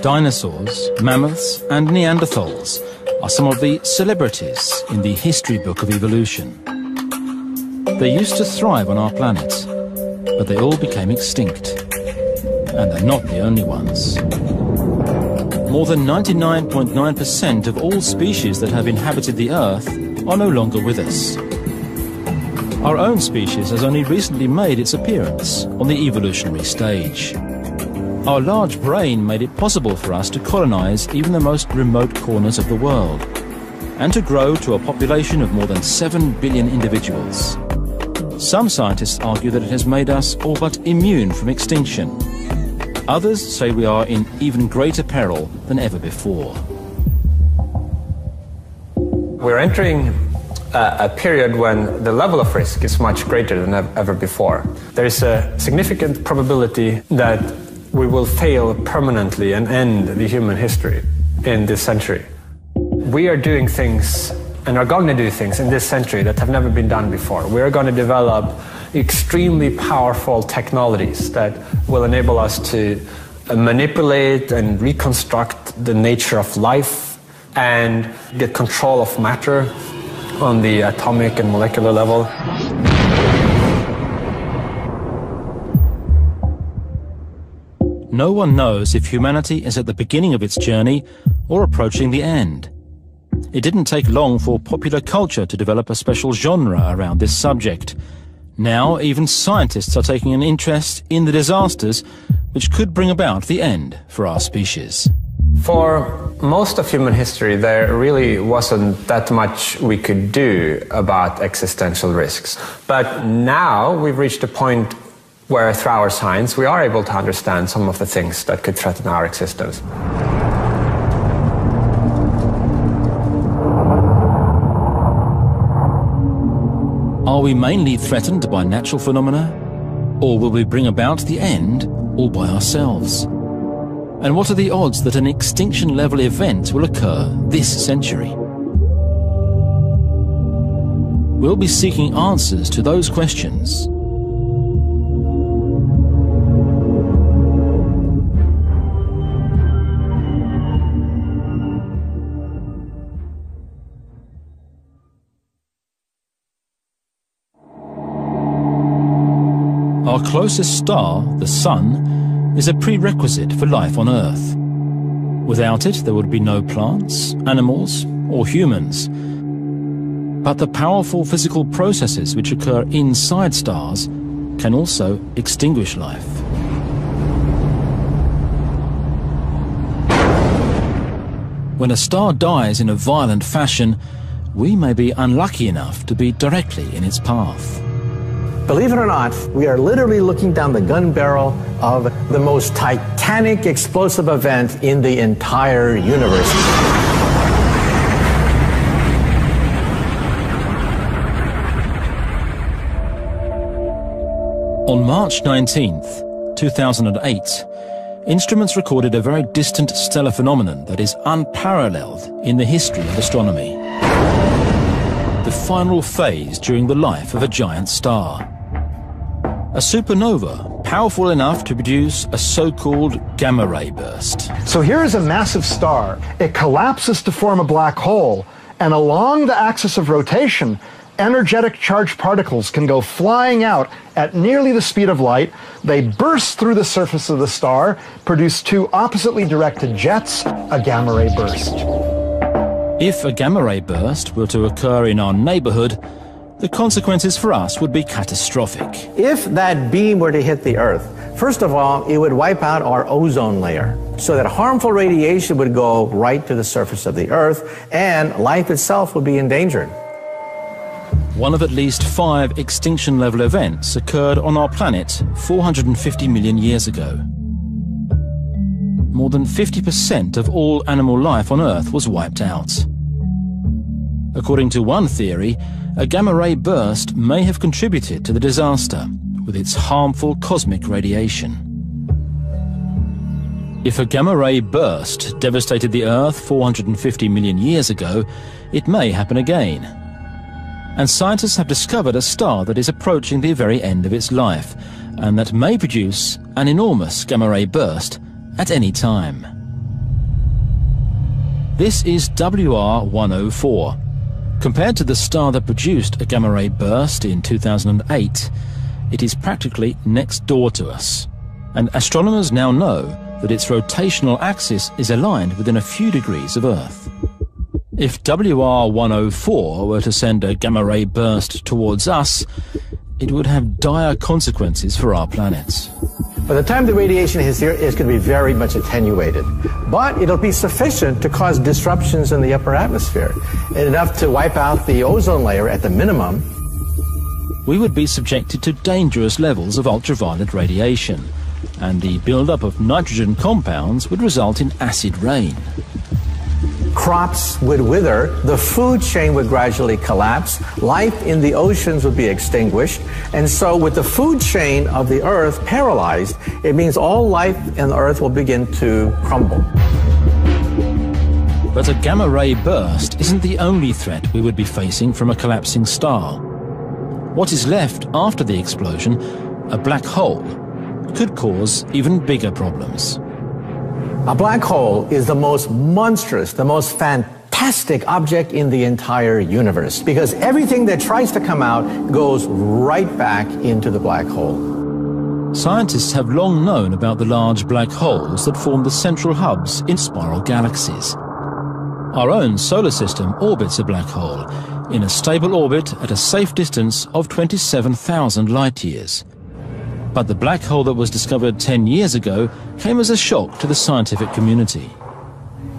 Dinosaurs, mammoths and Neanderthals are some of the celebrities in the history book of evolution. They used to thrive on our planet, but they all became extinct. And they're not the only ones. More than 99.9% of all species that have inhabited the Earth are no longer with us. Our own species has only recently made its appearance on the evolutionary stage. Our large brain made it possible for us to colonize even the most remote corners of the world, and to grow to a population of more than 7 billion individuals. Some scientists argue that it has made us all but immune from extinction. Others say we are in even greater peril than ever before. We're entering a period when the level of risk is much greater than ever before. There is a significant probability that we will fail permanently and end the human history in this century. We are doing things and are going to do things in this century that have never been done before. We are going to develop extremely powerful technologies that will enable us to manipulate and reconstruct the nature of life and get control of matter on the atomic and molecular level. No one knows if humanity is at the beginning of its journey or approaching the end. It didn't take long for popular culture to develop a special genre around this subject. Now, even scientists are taking an interest in the disasters which could bring about the end for our species. For most of human history, there really wasn't that much we could do about existential risks. But now we've reached a point where, through our science, we are able to understand some of the things that could threaten our existence. Are we mainly threatened by natural phenomena? Or will we bring about the end all by ourselves? And what are the odds that an extinction-level event will occur this century? We'll be seeking answers to those questions. Our closest star, the Sun, is a prerequisite for life on Earth. Without it, there would be no plants, animals, or humans. But the powerful physical processes which occur inside stars can also extinguish life. When a star dies in a violent fashion, we may be unlucky enough to be directly in its path. Believe it or not, we are literally looking down the gun barrel of the most titanic explosive event in the entire universe. On March 19th, 2008, instruments recorded a very distant stellar phenomenon that is unparalleled in the history of astronomy. The final phase during the life of a giant star. A supernova, powerful enough to produce a so-called gamma-ray burst. So here is a massive star. It collapses to form a black hole, and along the axis of rotation, energetic charged particles can go flying out at nearly the speed of light. They burst through the surface of the star, produce two oppositely directed jets, a gamma-ray burst. If a gamma-ray burst were to occur in our neighborhood, the consequences for us would be catastrophic. If that beam were to hit the Earth, first of all, it would wipe out our ozone layer, so that harmful radiation would go right to the surface of the Earth, and life itself would be endangered. One of at least 5 extinction-level events occurred on our planet 450 million years ago. More than 50% of all animal life on Earth was wiped out. According to one theory, a gamma-ray burst may have contributed to the disaster with its harmful cosmic radiation. If a gamma-ray burst devastated the Earth 450 million years ago, it may happen again. And scientists have discovered a star that is approaching the very end of its life, and that may produce an enormous gamma-ray burst at any time. This is WR104. Compared to the star that produced a gamma-ray burst in 2008, it is practically next door to us, and astronomers now know that its rotational axis is aligned within a few degrees of Earth. If WR104 were to send a gamma-ray burst towards us, it would have dire consequences for our planet. By the time the radiation hits here, it's going to be very much attenuated. But it'll be sufficient to cause disruptions in the upper atmosphere, enough to wipe out the ozone layer at the minimum. We would be subjected to dangerous levels of ultraviolet radiation, and the buildup of nitrogen compounds would result in acid rain. Crops would wither, the food chain would gradually collapse, life in the oceans would be extinguished, and so with the food chain of the Earth paralyzed, it means all life on the Earth will begin to crumble. But a gamma-ray burst isn't the only threat we would be facing from a collapsing star. What is left after the explosion, a black hole, could cause even bigger problems. A black hole is the most monstrous, the most fantastic object in the entire universe, because everything that tries to come out goes right back into the black hole. Scientists have long known about the large black holes that form the central hubs in spiral galaxies. Our own solar system orbits a black hole in a stable orbit at a safe distance of 27,000 light-years. But the black hole that was discovered 10 years ago came as a shock to the scientific community.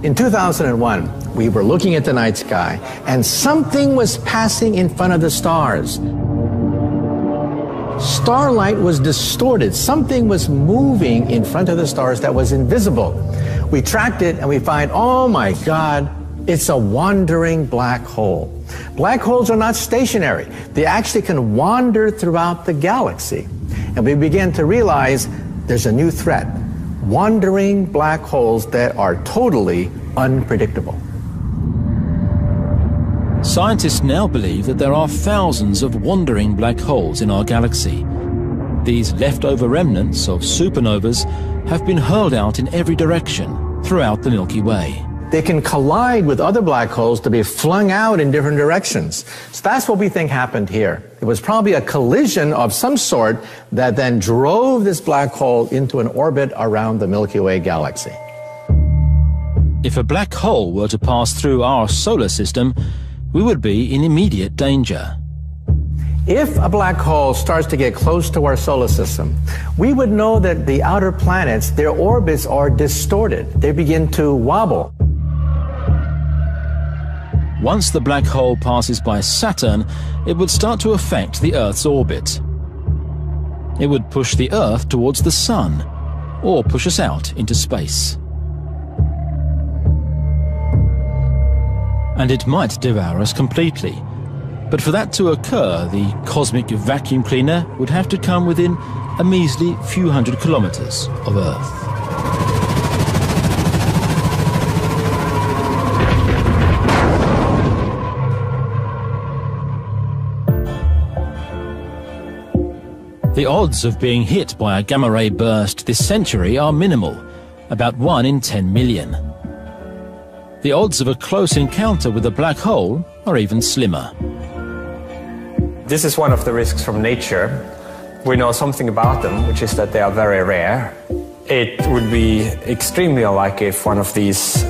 In 2001, we were looking at the night sky, and something was passing in front of the stars. Starlight was distorted. Something was moving in front of the stars that was invisible. We tracked it, and we find, oh my God, it's a wandering black hole. Black holes are not stationary. They actually can wander throughout the galaxy. And we began to realize there's a new threat. Wandering black holes that are totally unpredictable. Scientists now believe that there are thousands of wandering black holes in our galaxy. These leftover remnants of supernovas have been hurled out in every direction throughout the Milky Way. They can collide with other black holes to be flung out in different directions. So that's what we think happened here. It was probably a collision of some sort that then drove this black hole into an orbit around the Milky Way galaxy. If a black hole were to pass through our solar system, we would be in immediate danger. If a black hole starts to get close to our solar system, we would know that the outer planets, their orbits are distorted. They begin to wobble. Once the black hole passes by Saturn, it would start to affect the Earth's orbit. It would push the Earth towards the Sun, or push us out into space. And it might devour us completely. But for that to occur, the cosmic vacuum cleaner would have to come within a measly few hundred kilometers of Earth. The odds of being hit by a gamma-ray burst this century are minimal, about 1 in 10 million. The odds of a close encounter with a black hole are even slimmer. This is one of the risks from nature. We know something about them, which is that they are very rare. It would be extremely unlikely if one of these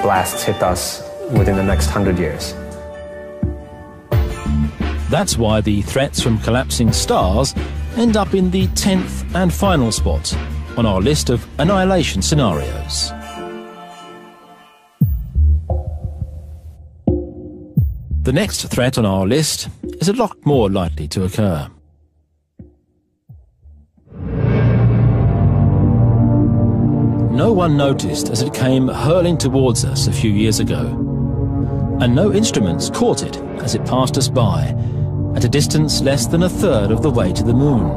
blasts hit us within the next 100 years. That's why the threats from collapsing stars end up in the 10th and final spot on our list of annihilation scenarios. The next threat on our list is a lot more likely to occur. No one noticed as it came hurling towards us a few years ago, and no instruments caught it as it passed us by, at a distance less than a third of the way to the moon.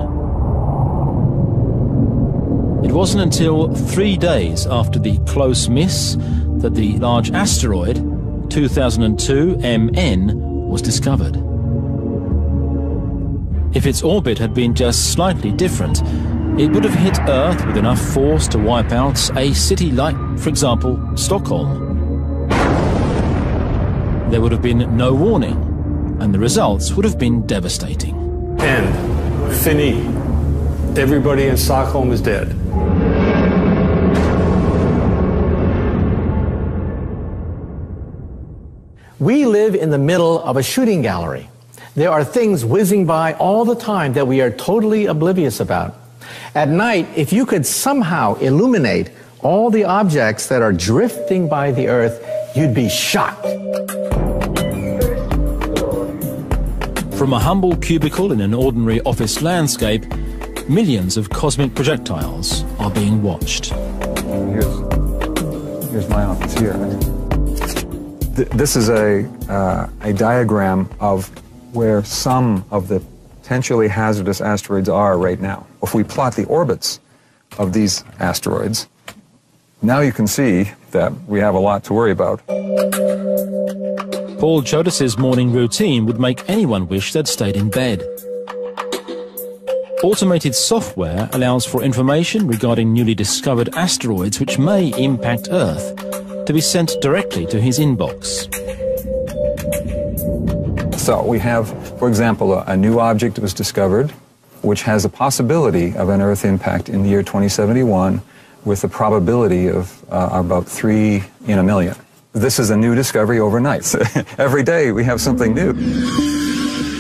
It wasn't until 3 days after the close miss that the large asteroid 2002 MN was discovered. If its orbit had been just slightly different, it would have hit Earth with enough force to wipe out a city like, for example, Stockholm. There would have been no warning, and the results would have been devastating. End. Fini. Everybody in Stockholm is dead. We live in the middle of a shooting gallery. There are things whizzing by all the time that we are totally oblivious about. At night, if you could somehow illuminate all the objects that are drifting by the Earth, you'd be shocked. From a humble cubicle in an ordinary office landscape, millions of cosmic projectiles are being watched. Here's my office here. This is a diagram of where some of the potentially hazardous asteroids are right now. If we plot the orbits of these asteroids, now you can see that we have a lot to worry about. Paul Jodas's morning routine would make anyone wish they'd stayed in bed. Automated software allows for information regarding newly discovered asteroids which may impact Earth to be sent directly to his inbox. So we have, for example, a new object was discovered which has a possibility of an Earth impact in the year 2071 with a probability of about 3 in a million. This is a new discovery overnight. Every day we have something new.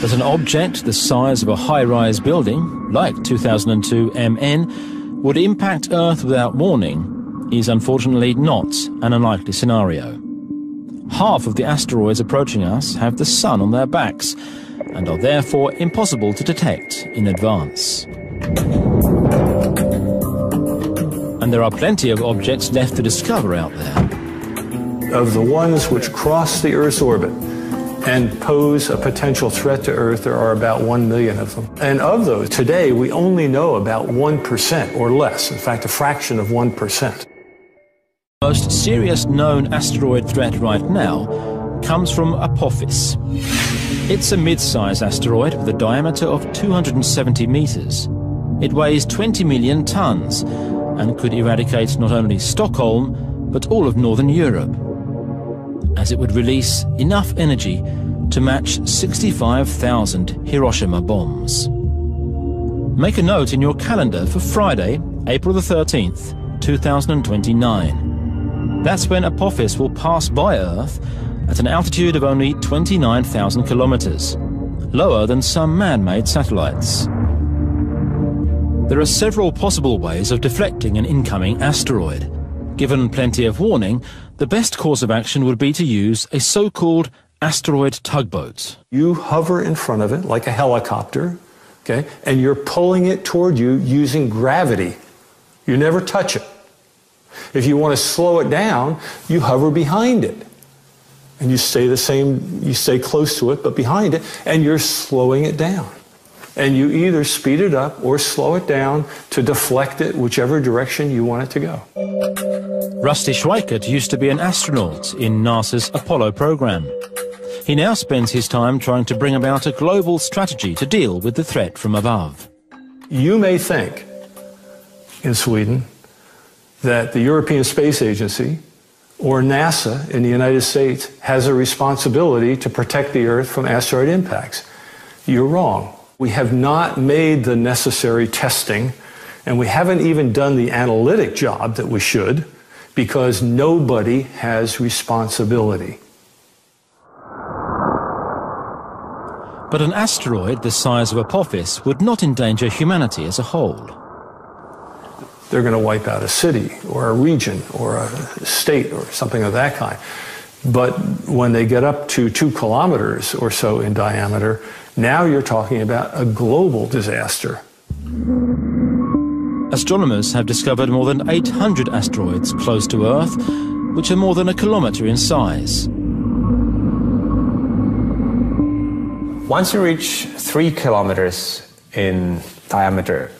But an object the size of a high-rise building, like 2002 MN, would impact Earth without warning is unfortunately not an unlikely scenario. Half of the asteroids approaching us have the sun on their backs and are therefore impossible to detect in advance. And there are plenty of objects left to discover out there. Of the ones which cross the Earth's orbit and pose a potential threat to Earth, there are about 1 million of them. And of those, today we only know about 1% or less, in fact a fraction of 1%. The most serious known asteroid threat right now comes from Apophis. It's a mid-size asteroid with a diameter of 270 meters. It weighs 20 million tons and could eradicate not only Stockholm, but all of northern Europe, as it would release enough energy to match 65,000 Hiroshima bombs. Make a note in your calendar for Friday, April the 13th, 2029. That's when Apophis will pass by Earth at an altitude of only 29,000 kilometers, lower than some man-made satellites. There are several possible ways of deflecting an incoming asteroid. Given plenty of warning, the best course of action would be to use a so-called asteroid tugboat. You hover in front of it like a helicopter, okay, and you're pulling it toward you using gravity. You never touch it. If you want to slow it down, you hover behind it. And you stay the same, you stay close to it, but behind it, and you're slowing it down. And you either speed it up or slow it down to deflect it whichever direction you want it to go. Rusty Schweikert used to be an astronaut in NASA's Apollo program. He now spends his time trying to bring about a global strategy to deal with the threat from above. You may think in Sweden that the European Space Agency or NASA in the United States has a responsibility to protect the Earth from asteroid impacts. You're wrong. We have not made the necessary testing, and we haven't even done the analytic job that we should, because nobody has responsibility. But an asteroid the size of Apophis would not endanger humanity as a whole. They're going to wipe out a city or a region or a state or something of that kind. But when they get up to 2 kilometers or so in diameter, now you're talking about a global disaster. Astronomers have discovered more than 800 asteroids close to Earth, which are more than a kilometer in size. Once you reach 3 kilometers in diameter,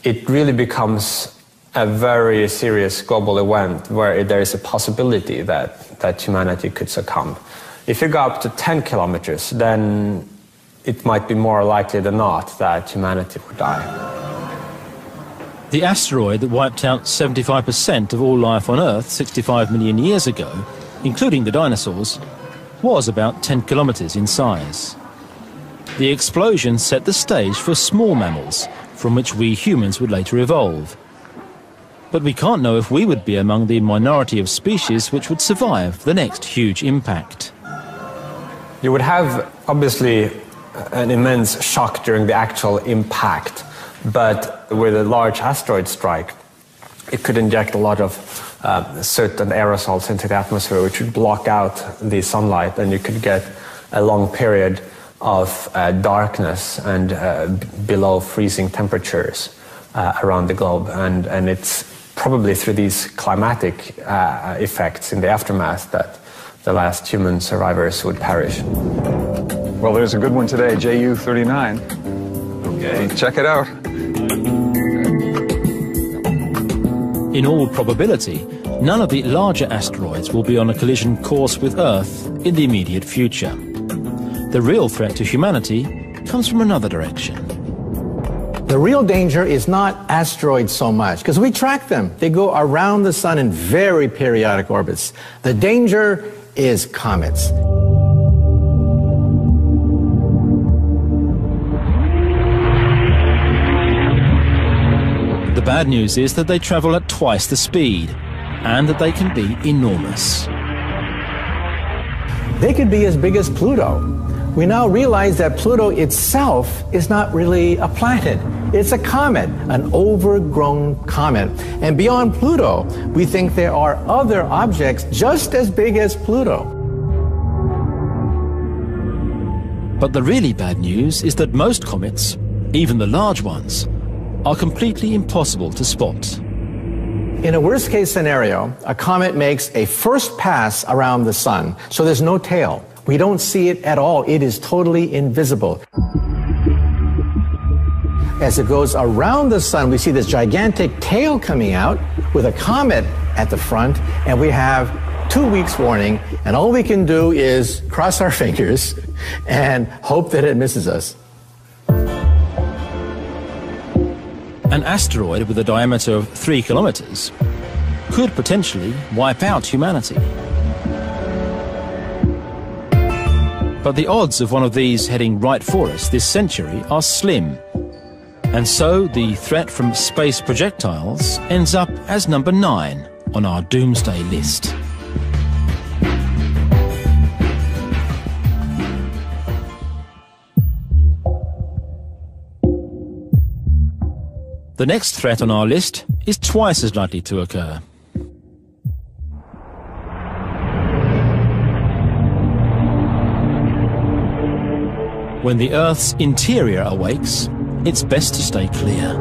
it really becomes a very serious global event where there is a possibility that humanity could succumb. If you go up to 10 kilometers, then it might be more likely than not that humanity would die. The asteroid that wiped out 75% of all life on Earth 65 million years ago, including the dinosaurs, was about 10 kilometers in size. The explosion set the stage for small mammals, from which we humans would later evolve. But we can't know if we would be among the minority of species which would survive the next huge impact. You would have, obviously, an immense shock during the actual impact, but with a large asteroid strike, it could inject a lot of soot and aerosols into the atmosphere, which would block out the sunlight, and you could get a long period of darkness and below freezing temperatures around the globe. And it's probably through these climatic effects in the aftermath that the last human survivors would perish. Well, there's a good one today, JU-39. Okay, check it out. In all probability, none of the larger asteroids will be on a collision course with Earth in the immediate future. The real threat to humanity comes from another direction. The real danger is not asteroids so much, because we track them. They go around the sun in very periodic orbits. The danger is comets. The bad news is that they travel at twice the speed, and that they can be enormous. They could be as big as Pluto. We now realize that Pluto itself is not really a planet. It's a comet, an overgrown comet. And beyond Pluto, we think there are other objects just as big as Pluto. But the really bad news is that most comets, even the large ones, are completely impossible to spot. In a worst-case scenario, a comet makes a first pass around the sun, so there's no tail. We don't see it at all. It is totally invisible. As it goes around the sun, we see this gigantic tail coming out with a comet at the front, and we have 2 weeks warning, and all we can do is cross our fingers and hope that it misses us. An asteroid with a diameter of 3 kilometers could potentially wipe out humanity. But the odds of one of these heading right for us this century are slim. And so the threat from space projectiles ends up as number 9 on our doomsday list. The next threat on our list is twice as likely to occur. When the Earth's interior awakes, it's best to stay clear.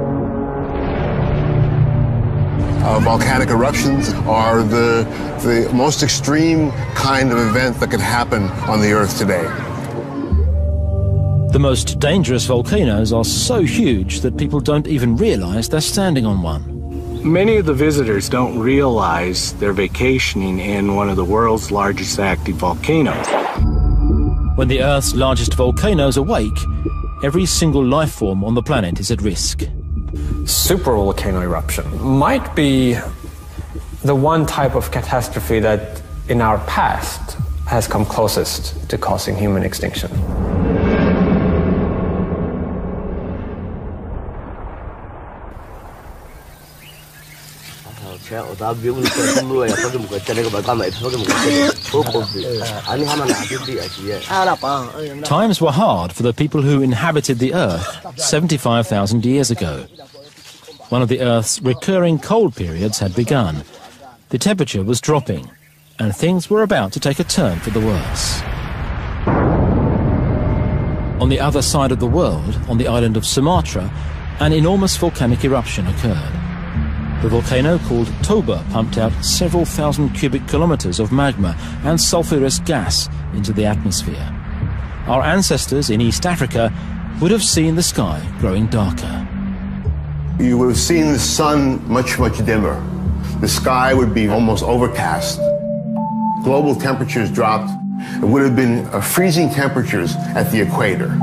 Volcanic eruptions are the most extreme kind of event that could happen on the Earth today. The most dangerous volcanoes are so huge that people don't even realize they're standing on one. Many of the visitors don't realize they're vacationing in one of the world's largest active volcanoes. When the Earth's largest volcanoes awake, every single life form on the planet is at risk. Supervolcano eruption might be the one type of catastrophe that in our past has come closest to causing human extinction. Times were hard for the people who inhabited the Earth 75,000 years ago. One of the Earth's recurring cold periods had begun. The temperature was dropping, and things were about to take a turn for the worse. On the other side of the world, on the island of Sumatra, an enormous volcanic eruption occurred. The volcano, called Toba, pumped out several thousand cubic kilometers of magma and sulfurous gas into the atmosphere. Our ancestors in East Africa would have seen the sky growing darker. You would have seen the sun much, much dimmer. The sky would be almost overcast. Global temperatures dropped. It would have been freezing temperatures at the equator.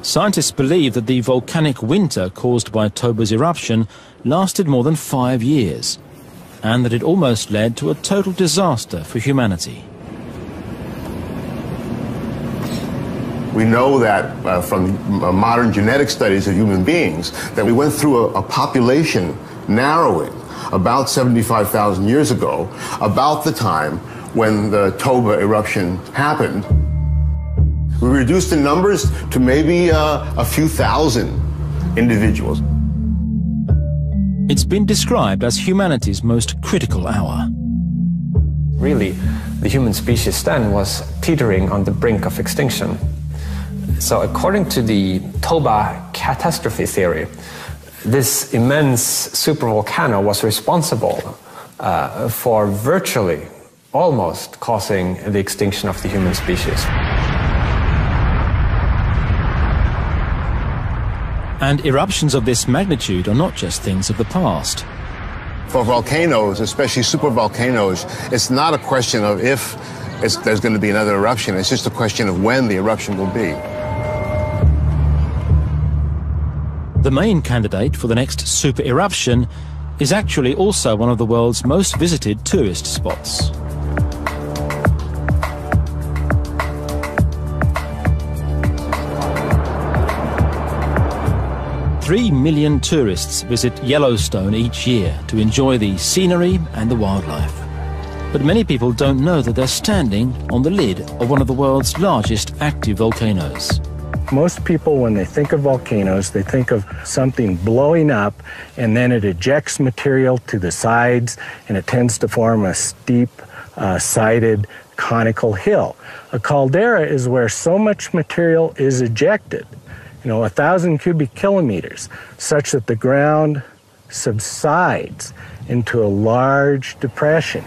Scientists believe that the volcanic winter caused by Toba's eruption lasted more than 5 years, and that it almost led to a total disaster for humanity. We know that from modern genetic studies of human beings that we went through a population narrowing about 75,000 years ago, about the time when the Toba eruption happened. We reduced the numbers to maybe a few thousand individuals. It's been described as humanity's most critical hour. Really, the human species then was teetering on the brink of extinction. So according to the Toba catastrophe theory, this immense supervolcano was responsible for virtually, almost causing the extinction of the human species. And eruptions of this magnitude are not just things of the past. For volcanoes, especially supervolcanoes, it's not a question of if there's going to be another eruption, it's just a question of when the eruption will be. The main candidate for the next super eruption is actually also one of the world's most visited tourist spots. Three million tourists visit Yellowstone each year to enjoy the scenery and the wildlife. But many people don't know that they're standing on the lid of one of the world's largest active volcanoes. Most people, when they think of volcanoes, they think of something blowing up and then it ejects material to the sides and it tends to form a steep sided conical hill. A caldera is where so much material is ejected, 1,000 cubic kilometers, such that the ground subsides into a large depression.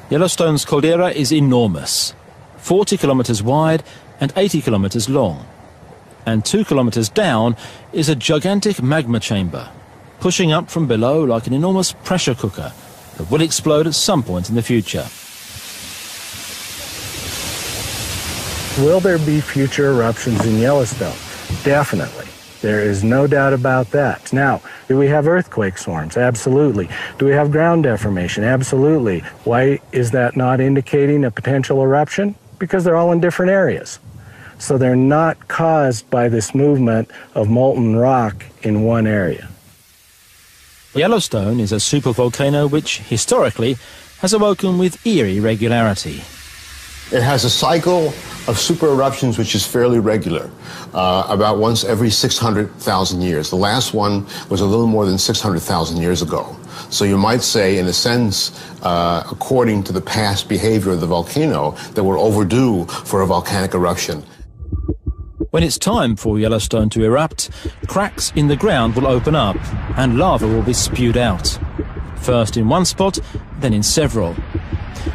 Yellowstone's caldera is enormous, 40 kilometers wide and 80 kilometers long. And 2 kilometers down is a gigantic magma chamber, pushing up from below like an enormous pressure cooker that will explode at some point in the future. Will there be future eruptions in Yellowstone? Definitely. There is no doubt about that. Now, do we have earthquake swarms? Absolutely. Do we have ground deformation? Absolutely. Why is that not indicating a potential eruption? Because they're all in different areas. So they're not caused by this movement of molten rock in one area. Yellowstone is a supervolcano which, historically, has awoken with eerie regularity. It has a cycle of super eruptions which is fairly regular, about once every 600,000 years. The last one was a little more than 600,000 years ago. So you might say, in a sense, according to the past behavior of the volcano, that we're overdue for a volcanic eruption. When it's time for Yellowstone to erupt, cracks in the ground will open up and lava will be spewed out. First in one spot, then in several.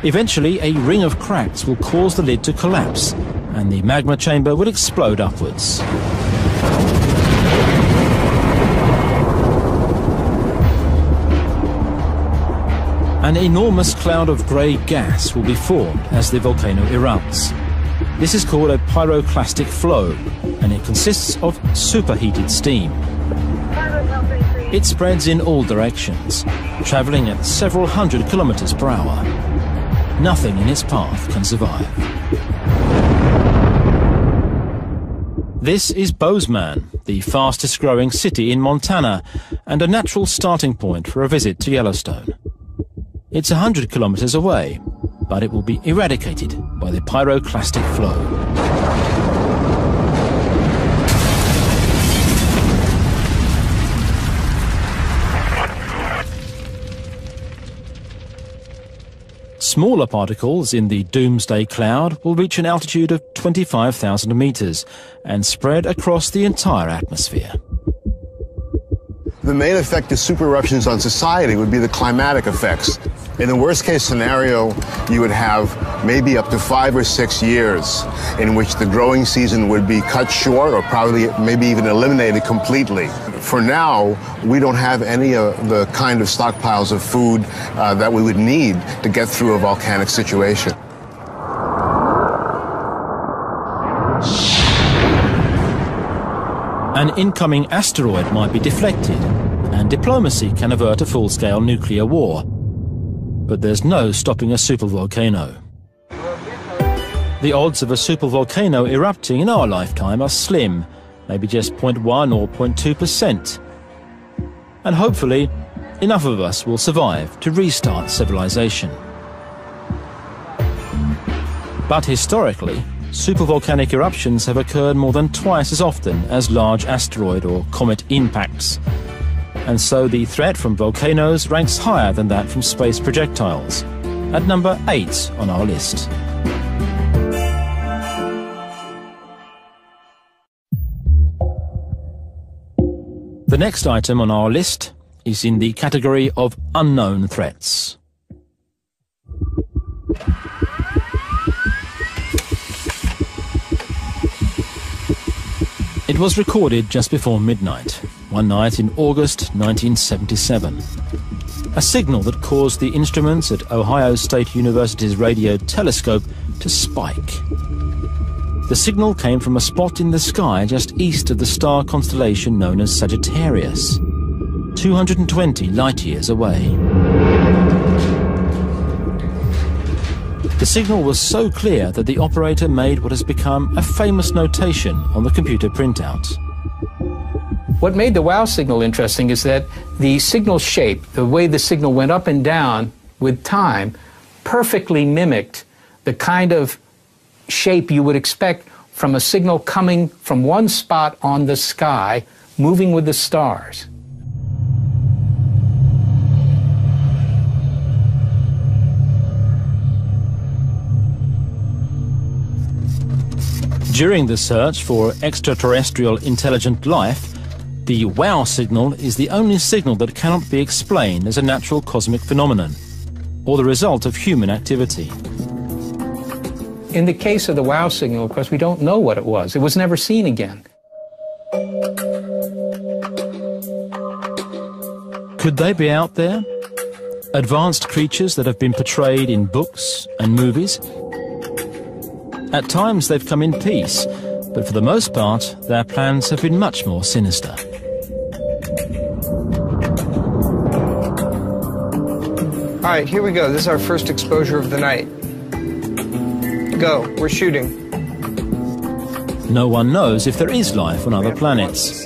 Eventually, a ring of cracks will cause the lid to collapse and the magma chamber will explode upwards. An enormous cloud of grey gas will be formed as the volcano erupts. This is called a pyroclastic flow, and it consists of superheated steam. It spreads in all directions, travelling at several hundred kilometers per hour. Nothing in its path can survive. This is Bozeman, the fastest growing city in Montana, and a natural starting point for a visit to Yellowstone. It's 100 kilometers away, but it will be eradicated by the pyroclastic flow. Smaller particles in the doomsday cloud will reach an altitude of 25,000 meters and spread across the entire atmosphere. The main effect of super eruptions on society would be the climatic effects. In the worst case scenario, you would have maybe up to 5 or 6 years in which the growing season would be cut short or probably maybe even eliminated completely. For now, we don't have any of the kind of stockpiles of food that we would need to get through a volcanic situation. An incoming asteroid might be deflected, and diplomacy can avert a full-scale nuclear war. But there's no stopping a supervolcano. The odds of a supervolcano erupting in our lifetime are slim, maybe just 0.1 or 0.2%. And hopefully, enough of us will survive to restart civilization. But historically, supervolcanic eruptions have occurred more than twice as often as large asteroid or comet impacts. And so the threat from volcanoes ranks higher than that from space projectiles, at number 8 on our list. The next item on our list is in the category of unknown threats. It was recorded just before midnight, one night in August 1977. A signal that caused the instruments at Ohio State University's radio telescope to spike. The signal came from a spot in the sky just east of the star constellation known as Sagittarius, 220 light-years away. The signal was so clear that the operator made what has become a famous notation on the computer printout. What made the wow signal interesting is that the signal shape, the way the signal went up and down with time, perfectly mimicked the kind of shape you would expect from a signal coming from one spot on the sky, moving with the stars. During the search for extraterrestrial intelligent life, the wow signal is the only signal that cannot be explained as a natural cosmic phenomenon, or the result of human activity. In the case of the wow signal, of course, we don't know what it was. It was never seen again. Could they be out there? Advanced creatures that have been portrayed in books and movies? At times they've come in peace, but for the most part, their plans have been much more sinister. All right, here we go. This is our first exposure of the night. Go, we're shooting. No one knows if there is life on other planets.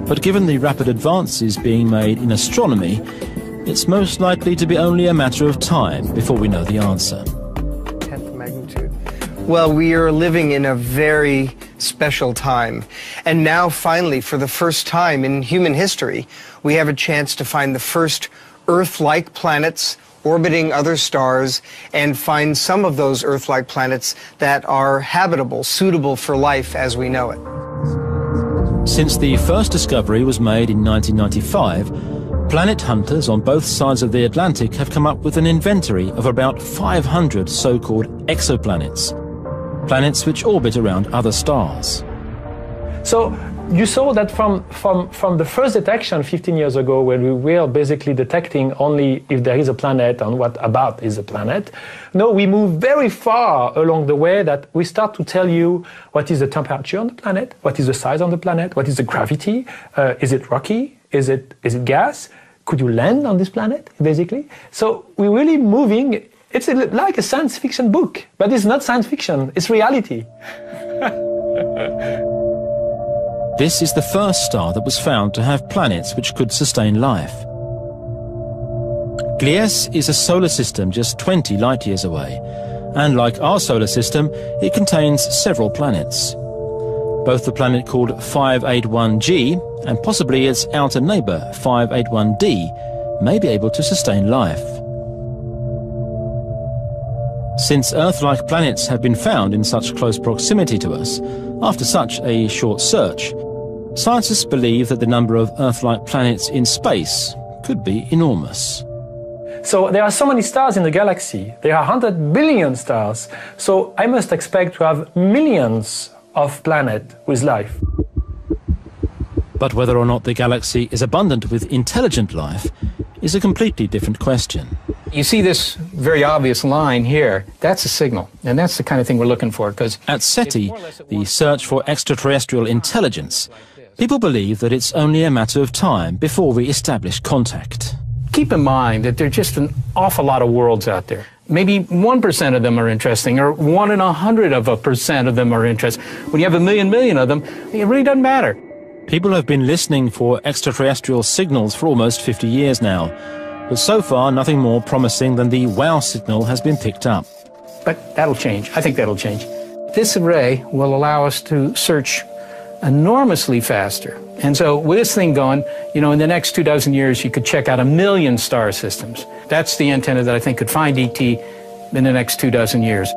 But given the rapid advances being made in astronomy, it's most likely to be only a matter of time before we know the answer. 10th magnitude. Well, we are living in a very special time. And now, finally, for the first time in human history, we have a chance to find the first Earth-like planets orbiting other stars and find some of those Earth-like planets that are habitable, suitable for life as we know it. Since the first discovery was made in 1995, planet hunters on both sides of the Atlantic have come up with an inventory of about 500 so-called exoplanets, planets which orbit around other stars. So you saw that from the first detection 15 years ago, when we were basically detecting only if there is a planet and what about is a planet. No, we move very far along the way that we start to tell you what is the temperature on the planet, what is the size on the planet, what is the gravity, is it rocky, is it gas, could you land on this planet, basically? So we're really moving. It's like a science fiction book, but it's not science fiction, it's reality. This is the first star that was found to have planets which could sustain life. Gliese is a solar system just 20 light-years away, and like our solar system, it contains several planets. Both the planet called 581G and possibly its outer neighbour 581D may be able to sustain life. Since Earth-like planets have been found in such close proximity to us, after such a short search, scientists believe that the number of Earth-like planets in space could be enormous. So there are so many stars in the galaxy. There are 100 billion stars. So I must expect to have millions of planets with life. But whether or not the galaxy is abundant with intelligent life is a completely different question. You see this very obvious line here, that's a signal, and that's the kind of thing we're looking for. Because at SETI, the search for extraterrestrial intelligence, people believe that it's only a matter of time before we establish contact. Keep in mind that there are just an awful lot of worlds out there. Maybe 1% of them are interesting, or 1 in 100% of them are interesting. When you have a million of them, it really doesn't matter. People have been listening for extraterrestrial signals for almost 50 years now, but so far nothing more promising than the WOW signal has been picked up. But that'll change. I think that'll change. This array will allow us to search enormously faster. And so with this thing going, you know, in the next 24 years, you could check out 1 million star systems. That's the antenna that I think could find ET in the next 24 years.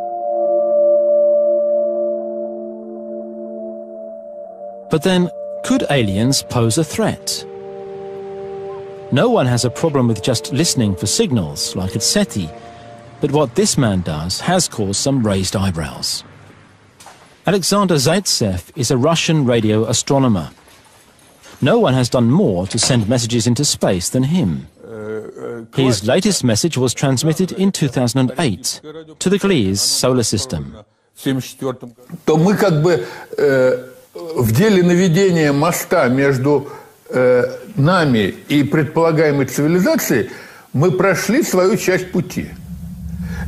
But then, could aliens pose a threat? No one has a problem with just listening for signals, like at SETI, but what this man does has caused some raised eyebrows. Alexander Zaitsev is a Russian radio astronomer. No one has done more to send messages into space than him. His latest message was transmitted in 2008 to the Gliese solar system. То мы как бы в деле наведения моста между нами и предполагаемой цивилизацией мы прошли свою часть пути.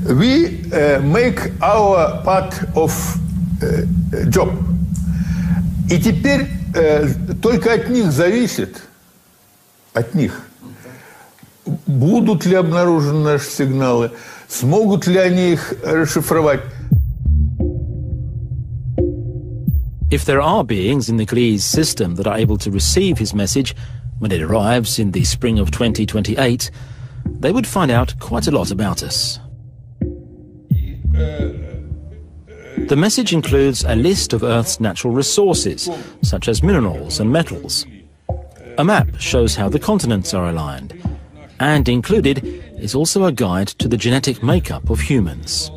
We make our part of job. И теперь только от них зависит, от них, будут ли обнаружены наши сигналы, смогут ли они их расшифровать. If there are beings in the Gliese system that are able to receive his message when it arrives in the spring of 2028, they would find out quite a lot about us. The message includes a list of Earth's natural resources, such as minerals and metals. A map shows how the continents are aligned, and included is also a guide to the genetic makeup of humans.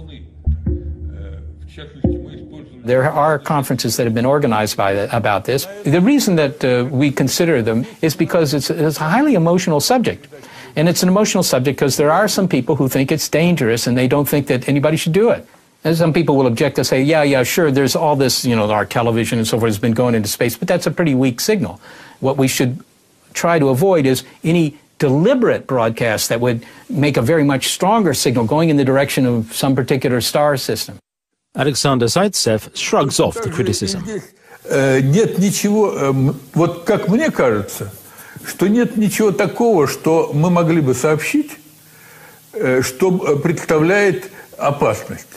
There are conferences that have been organized about this. The reason that we consider them is because it's a highly emotional subject. And it's an emotional subject because there are some people who think it's dangerous and they don't think that anybody should do it. And some people will object to say, yeah, sure, there's all this, you know, our television and so forth has been going into space, but that's a pretty weak signal. What we should try to avoid is any deliberate broadcast that would make a very much stronger signal going in the direction of some particular star system. Alexander Zaitsev shrugs off the criticism. Нет ничего, вот как мне кажется, что нет ничего такого, что мы могли бы сообщить, что представляет опасность.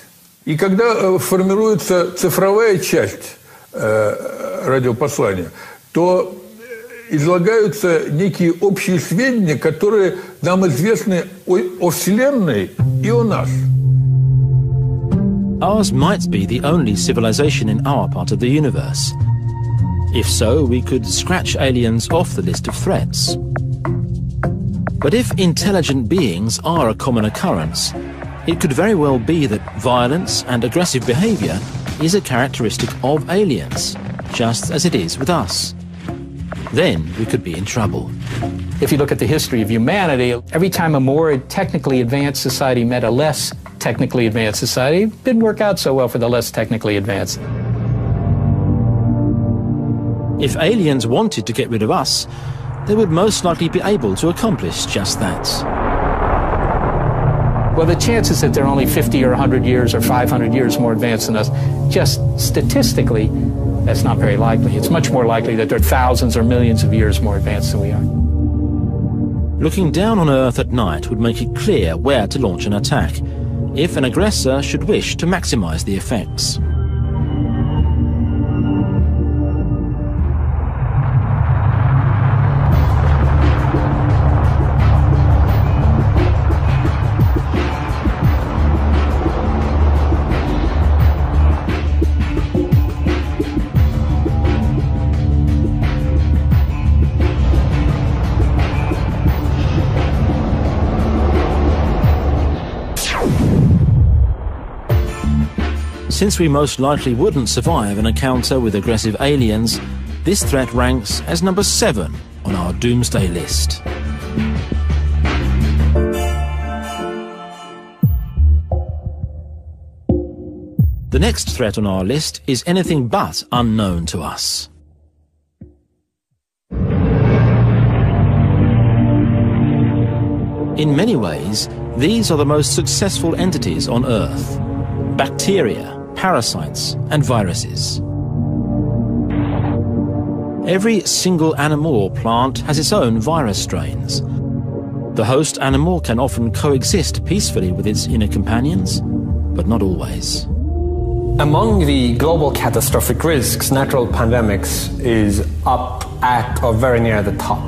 И когда формируется цифровая часть радиопослания, то излагаются некие общие сведения, которые нам известны о Вселенной и о нас. Ours might be the only civilization in our part of the universe. If so, we could scratch aliens off the list of threats. But if intelligent beings are a common occurrence, it could very well be that violence and aggressive behavior is a characteristic of aliens, just as it is with us. Then we could be in trouble. If you look at the history of humanity, every time a more technically advanced society met a less technically advanced society, it didn't work out so well for the less technically advanced. If aliens wanted to get rid of us, they would most likely be able to accomplish just that. Well, the chances that they're only 50 or 100 years or 500 years more advanced than us, just statistically, that's not very likely. It's much more likely that they're thousands or millions of years more advanced than we are. Looking down on Earth at night would make it clear where to launch an attack, if an aggressor should wish to maximize the effects. Since we most likely wouldn't survive an encounter with aggressive aliens, this threat ranks as number 7 on our doomsday list. The next threat on our list is anything but unknown to us. In many ways, these are the most successful entities on Earth: bacteria, parasites, and viruses. Every single animal or plant has its own virus strains. The host animal can often coexist peacefully with its inner companions, but not always. Among the global catastrophic risks, natural pandemics is up at or very near the top.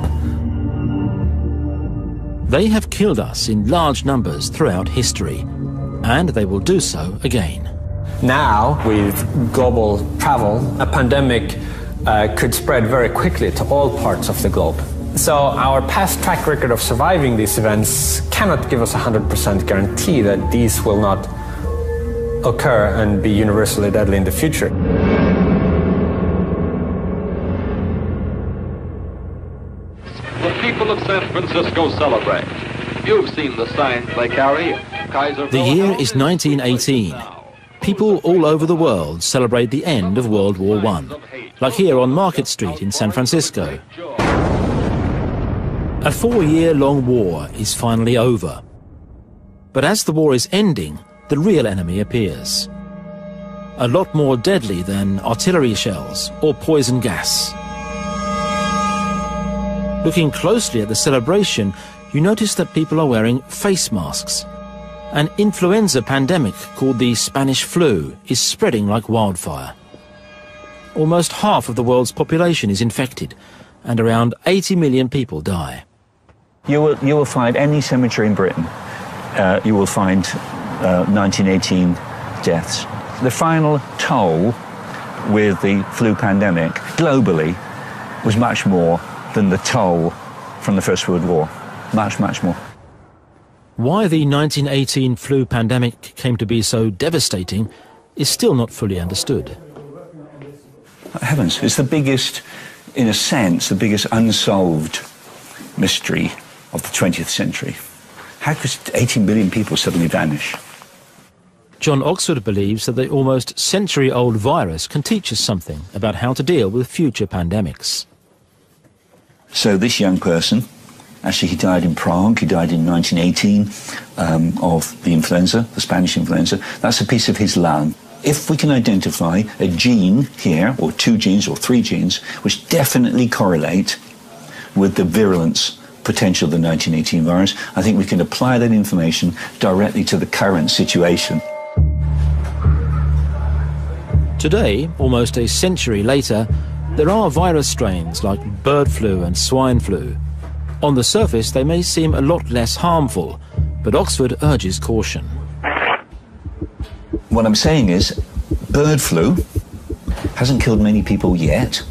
They have killed us in large numbers throughout history, and they will do so again. Now, with global travel, a pandemic could spread very quickly to all parts of the globe. So our past track record of surviving these events cannot give us a 100% guarantee that these will not occur and be universally deadly in the future. The people of San Francisco celebrate. You've seen the signs they carry. The year is 1918. People all over the world celebrate the end of World War I, like here on Market Street in San Francisco. A 4-year-long war is finally over. But as the war is ending, the real enemy appears. A lot more deadly than artillery shells or poison gas. Looking closely at the celebration, you notice that people are wearing face masks. An influenza pandemic called the Spanish flu is spreading like wildfire. Almost half of the world's population is infected, and around 80 million people die. You will find any cemetery in Britain, you will find 1918 deaths. The final toll with the flu pandemic globally was much more than the toll from the First World War. Much, much more. Why the 1918 flu pandemic came to be so devastating is still not fully understood. Heavens, it's the biggest, in a sense, the biggest unsolved mystery of the 20th century. How could 18 billion people suddenly vanish? John Oxford believes that the almost century-old virus can teach us something about how to deal with future pandemics. So this young person, actually he died in Prague, he died in 1918 of the influenza, the Spanish influenza. That's a piece of his lung. If we can identify a gene here, or 2 genes or 3 genes, which definitely correlate with the virulence potential of the 1918 virus, I think we can apply that information directly to the current situation. Today, almost a century later, there are virus strains like bird flu and swine flu. On the surface, they may seem a lot less harmful, but Oxford urges caution. What I'm saying is, bird flu hasn't killed many people yet,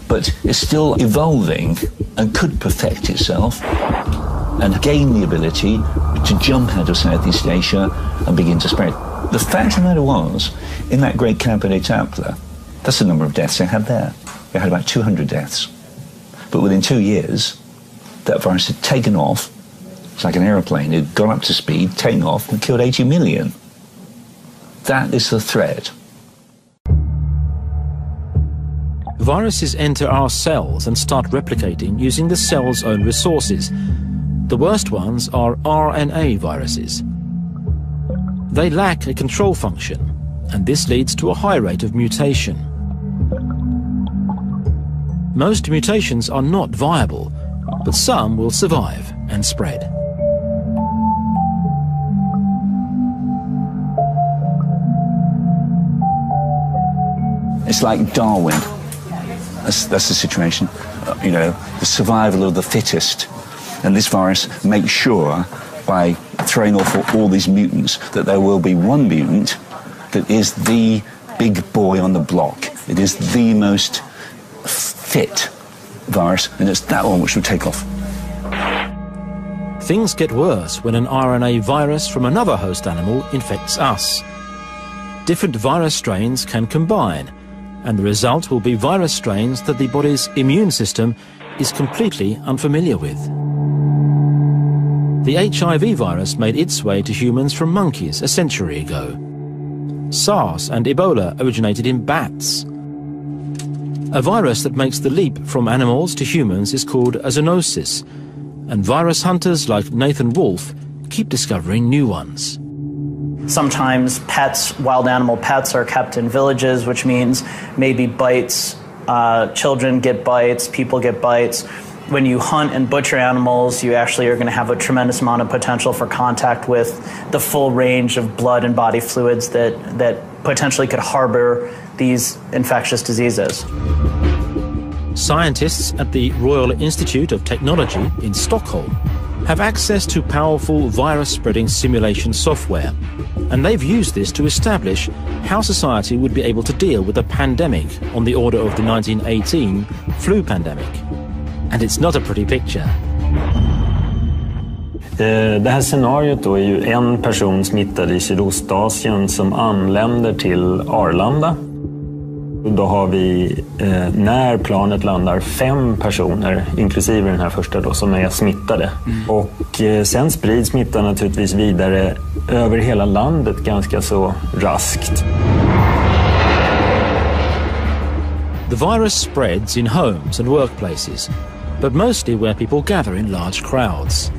but it's still evolving and could perfect itself and gain the ability to jump out of Southeast Asia and begin to spread. The fact of the matter was, in that great camp at Etaples, that's the number of deaths they had there. They had about 200 deaths. But within 2 years, that virus had taken off. It's like an aeroplane. It had gone up to speed, taken off, and killed 80 million. That is the threat. Viruses enter our cells and start replicating using the cell's own resources. The worst ones are RNA viruses. They lack a control function, and this leads to a high rate of mutation. Most mutations are not viable, but some will survive and spread. It's like Darwin. That's the situation. You know, the survival of the fittest. And this virus makes sure, by throwing off all these mutants, that there will be one mutant that is the big boy on the block. It is the most fit virus, and it's that one which will take off. Things get worse when an RNA virus from another host animal infects us. Different virus strains can combine, and the result will be virus strains that the body's immune system is completely unfamiliar with. The HIV virus made its way to humans from monkeys a century ago. SARS and Ebola originated in bats. A virus that makes the leap from animals to humans is called a zoonosis, and virus hunters like Nathan Wolfe keep discovering new ones. Sometimes pets, wild animal pets, are kept in villages, which means maybe bites, children get bites, people get bites. When you hunt and butcher animals, you actually are going to have a tremendous amount of potential for contact with the full range of blood and body fluids that potentially could harbor these infectious diseases. Scientists at the Royal Institute of Technology in Stockholm have access to powerful virus-spreading simulation software, and they've used this to establish how society would be able to deal with a pandemic on the order of the 1918 flu pandemic. And it's not a pretty picture. Det här scenariot då är ju en person smittad i Sydostasien som anländer till Arlanda. Då har vi, när planet landar, 5 personer, inklusive den här första då, som är smittade. Och sen sprids smittan naturligtvis vidare över hela landet ganska så raskt. The virus spreads in homes and workplaces, but mostly where people gather in large crowds.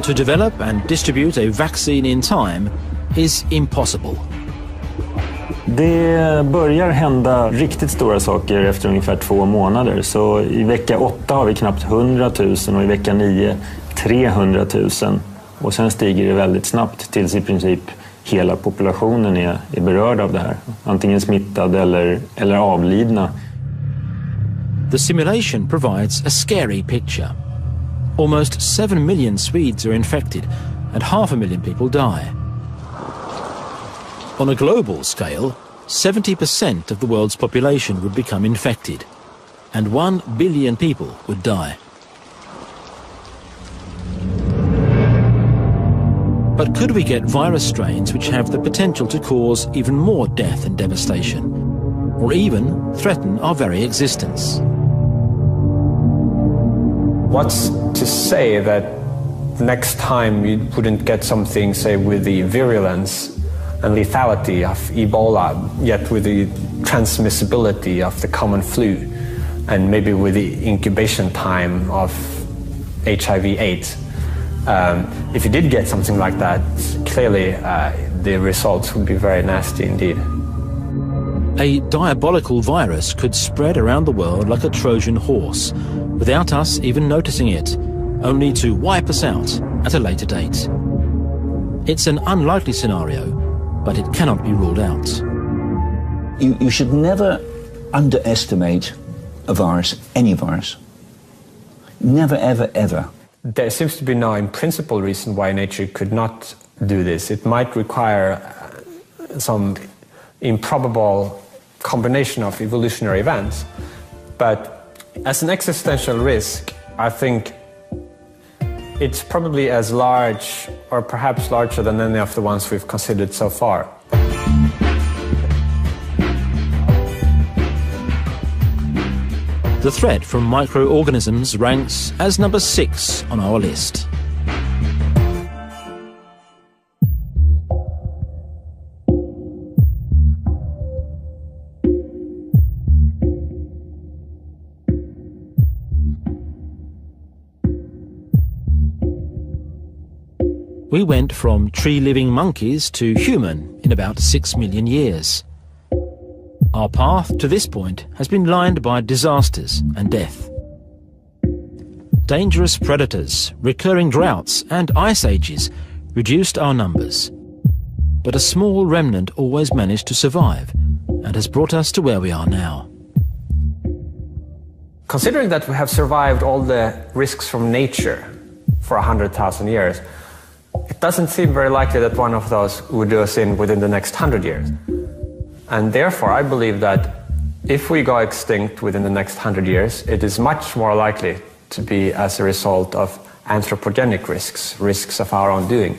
To develop and distribute a vaccine in time is impossible. Det börjar hända riktigt stora saker efter ungefär 2 månader. Så i vecka 8 har vi knappt 100 000 och i vecka 9 300 000. Och sen stiger det väldigt snabbt tills i princip hela populationen är berörd av det här. Antingen smittad eller avlidna. The simulation provides a scary picture. Almost 7 million Swedes are infected and 500,000 people die. On a global scale, 70% of the world's population would become infected, and 1 billion people would die. But could we get virus strains which have the potential to cause even more death and devastation, or even threaten our very existence? What's to say that next time you wouldn't get something, say, with the virulence and lethality of Ebola, yet with the transmissibility of the common flu, and maybe with the incubation time of HIV/AIDS. If you did get something like that, clearly the results would be very nasty indeed. A diabolical virus could spread around the world like a Trojan horse, without us even noticing it, only to wipe us out at a later date. It's an unlikely scenario, but it cannot be ruled out. You should never underestimate a virus, any virus. Never, ever, ever. There seems to be no in principle reason why nature could not do this. It might require some improbable combination of evolutionary events, but as an existential risk, I think it's probably as large, or perhaps larger than any of the ones we've considered so far. The threat from microorganisms ranks as number 6 on our list. We went from tree-living monkeys to human in about 6 million years. Our path to this point has been lined by disasters and death. Dangerous predators, recurring droughts and ice ages reduced our numbers. But a small remnant always managed to survive and has brought us to where we are now. Considering that we have survived all the risks from nature for 100,000 years, it doesn't seem very likely that one of those would do us in within the next 100 years. And therefore, I believe that if we go extinct within the next 100 years, it is much more likely to be as a result of anthropogenic risks, risks of our own doing.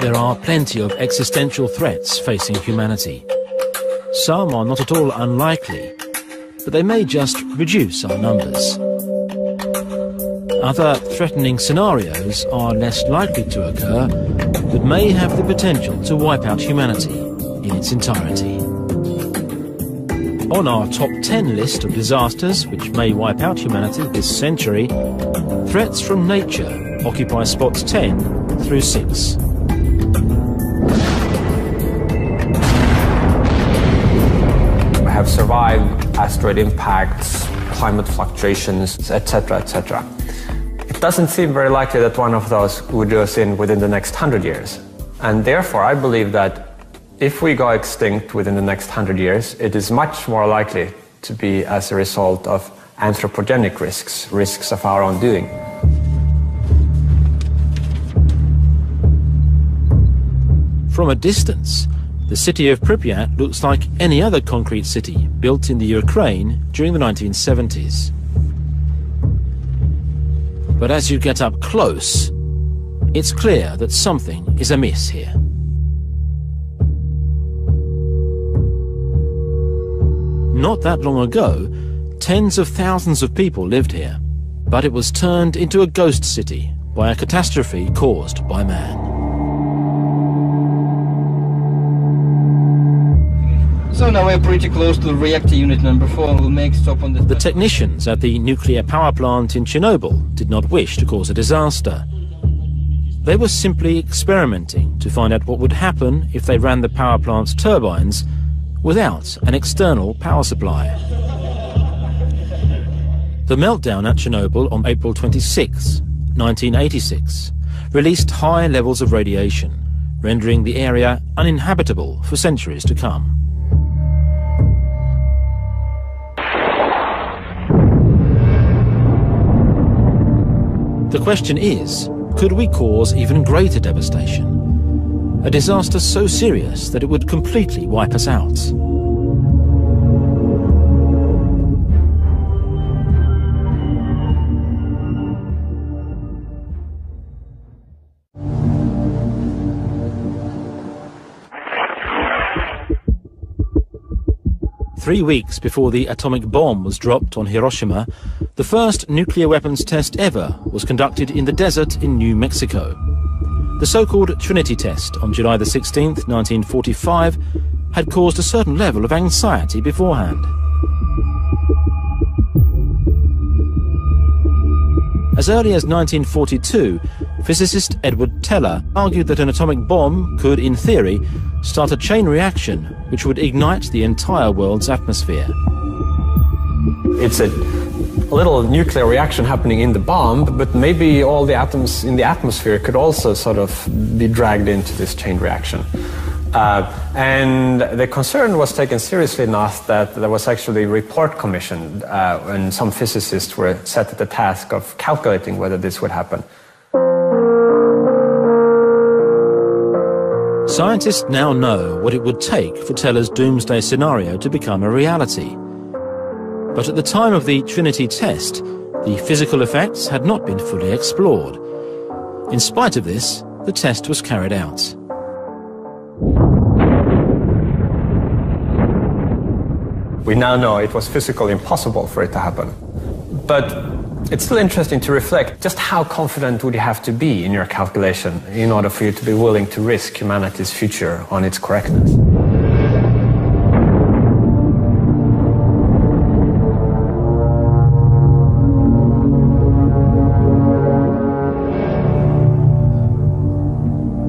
There are plenty of existential threats facing humanity. Some are not at all unlikely, but they may just reduce our numbers. Other threatening scenarios are less likely to occur, but may have the potential to wipe out humanity in its entirety. On our top 10 list of disasters which may wipe out humanity this century, threats from nature occupy spots 10 through 6. We have survived asteroid impacts, climate fluctuations, etc., etc. It doesn't seem very likely that one of those would do us in within the next 100 years. And therefore, I believe that if we go extinct within the next 100 years, it is much more likely to be as a result of anthropogenic risks, risks of our own doing. From a distance, the city of Pripyat looks like any other concrete city built in the Ukraine during the 1970s. But as you get up close, it's clear that something is amiss here. Not that long ago, tens of thousands of people lived here, but it was turned into a ghost city by a catastrophe caused by man. So now we're pretty close to reactor unit number 4. We'll make stop on The technicians at the nuclear power plant in Chernobyl did not wish to cause a disaster. They were simply experimenting to find out what would happen if they ran the power plant's turbines without an external power supply. The meltdown at Chernobyl on April 26, 1986, released high levels of radiation, rendering the area uninhabitable for centuries to come. The question is, could we cause even greater devastation? A disaster so serious that it would completely wipe us out. Three weeks before the atomic bomb was dropped on Hiroshima, the first nuclear weapons test ever was conducted in the desert in New Mexico. The so-called Trinity test on July the 16th, 1945, had caused a certain level of anxiety beforehand. As early as 1942, physicist Edward Teller argued that an atomic bomb could, in theory, start a chain reaction which would ignite the entire world's atmosphere. It's a little nuclear reaction happening in the bomb, but maybe all the atoms in the atmosphere could also sort of be dragged into this chain reaction. And the concern was taken seriously enough that there was actually a report commissioned, and some physicists were set at the task of calculating whether this would happen. Scientists now know what it would take for Teller's doomsday scenario to become a reality. But at the time of the Trinity test, the physical effects had not been fully explored. In spite of this, the test was carried out. We now know it was physically impossible for it to happen. But it's still interesting to reflect just how confident would you have to be in your calculation in order for you to be willing to risk humanity's future on its correctness.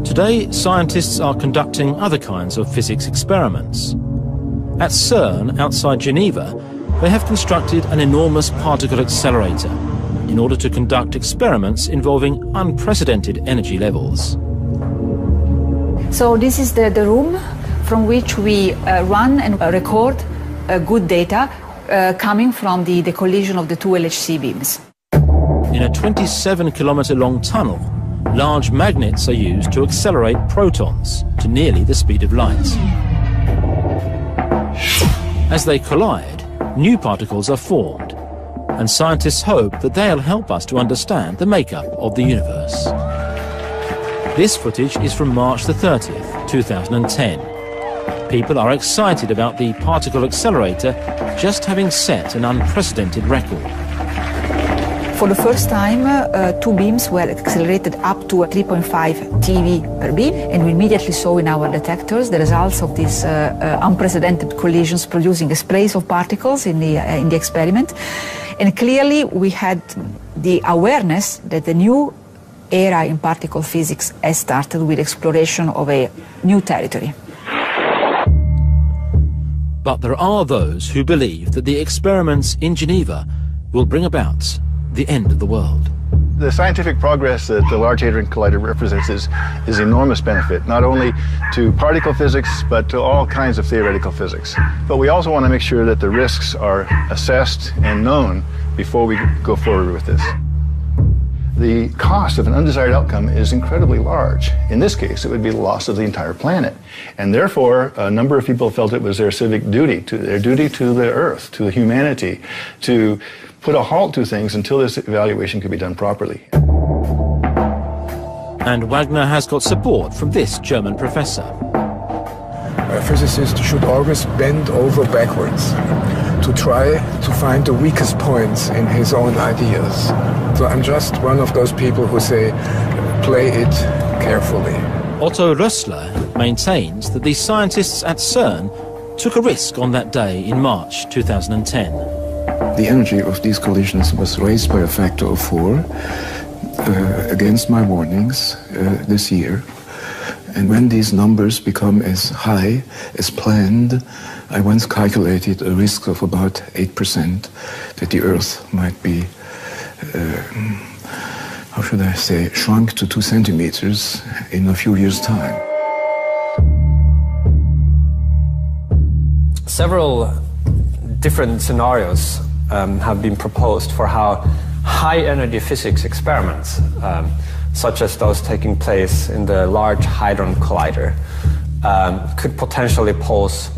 Today, scientists are conducting other kinds of physics experiments. At CERN, outside Geneva, they have constructed an enormous particle accelerator in order to conduct experiments involving unprecedented energy levels. So this is the room from which we run and record good data coming from the collision of the two LHC beams. In a 27-kilometer-long tunnel, large magnets are used to accelerate protons to nearly the speed of light. As they collide, new particles are formed, and scientists hope that they'll help us to understand the makeup of the universe. This footage is from March the 30th, 2010. People are excited about the particle accelerator just having set an unprecedented record. For the first time, two beams were accelerated up to 3.5 TeV per beam, and we immediately saw in our detectors the results of these unprecedented collisions producing sprays of particles in the experiment. And clearly we had the awareness that the new era in particle physics has started with exploration of a new territory. But there are those who believe that the experiments in Geneva will bring about the end of the world. The scientific progress that the Large Hadron Collider represents is enormous benefit, not only to particle physics, but to all kinds of theoretical physics. But we also want to make sure that the risks are assessed and known before we go forward with this. The cost of an undesired outcome is incredibly large. In this case, it would be the loss of the entire planet. And therefore, a number of people felt it was their civic duty, their duty to the Earth, to humanity, to put a halt to things until this evaluation could be done properly. And Wagner has got support from this German professor. A physicist should always bend over backwards to try to find the weakest points in his own ideas. So I'm just one of those people who say, play it carefully. Otto Rössler maintains that the scientists at CERN took a risk on that day in March 2010. The energy of these collisions was raised by a factor of 4 against my warnings this year. And when these numbers become as high as planned, I once calculated a risk of about 8% that the Earth might be, how should I say, shrunk to 2 centimeters in a few years' time. Several different scenarios have been proposed for how high-energy physics experiments, such as those taking place in the Large Hadron Collider, could potentially pose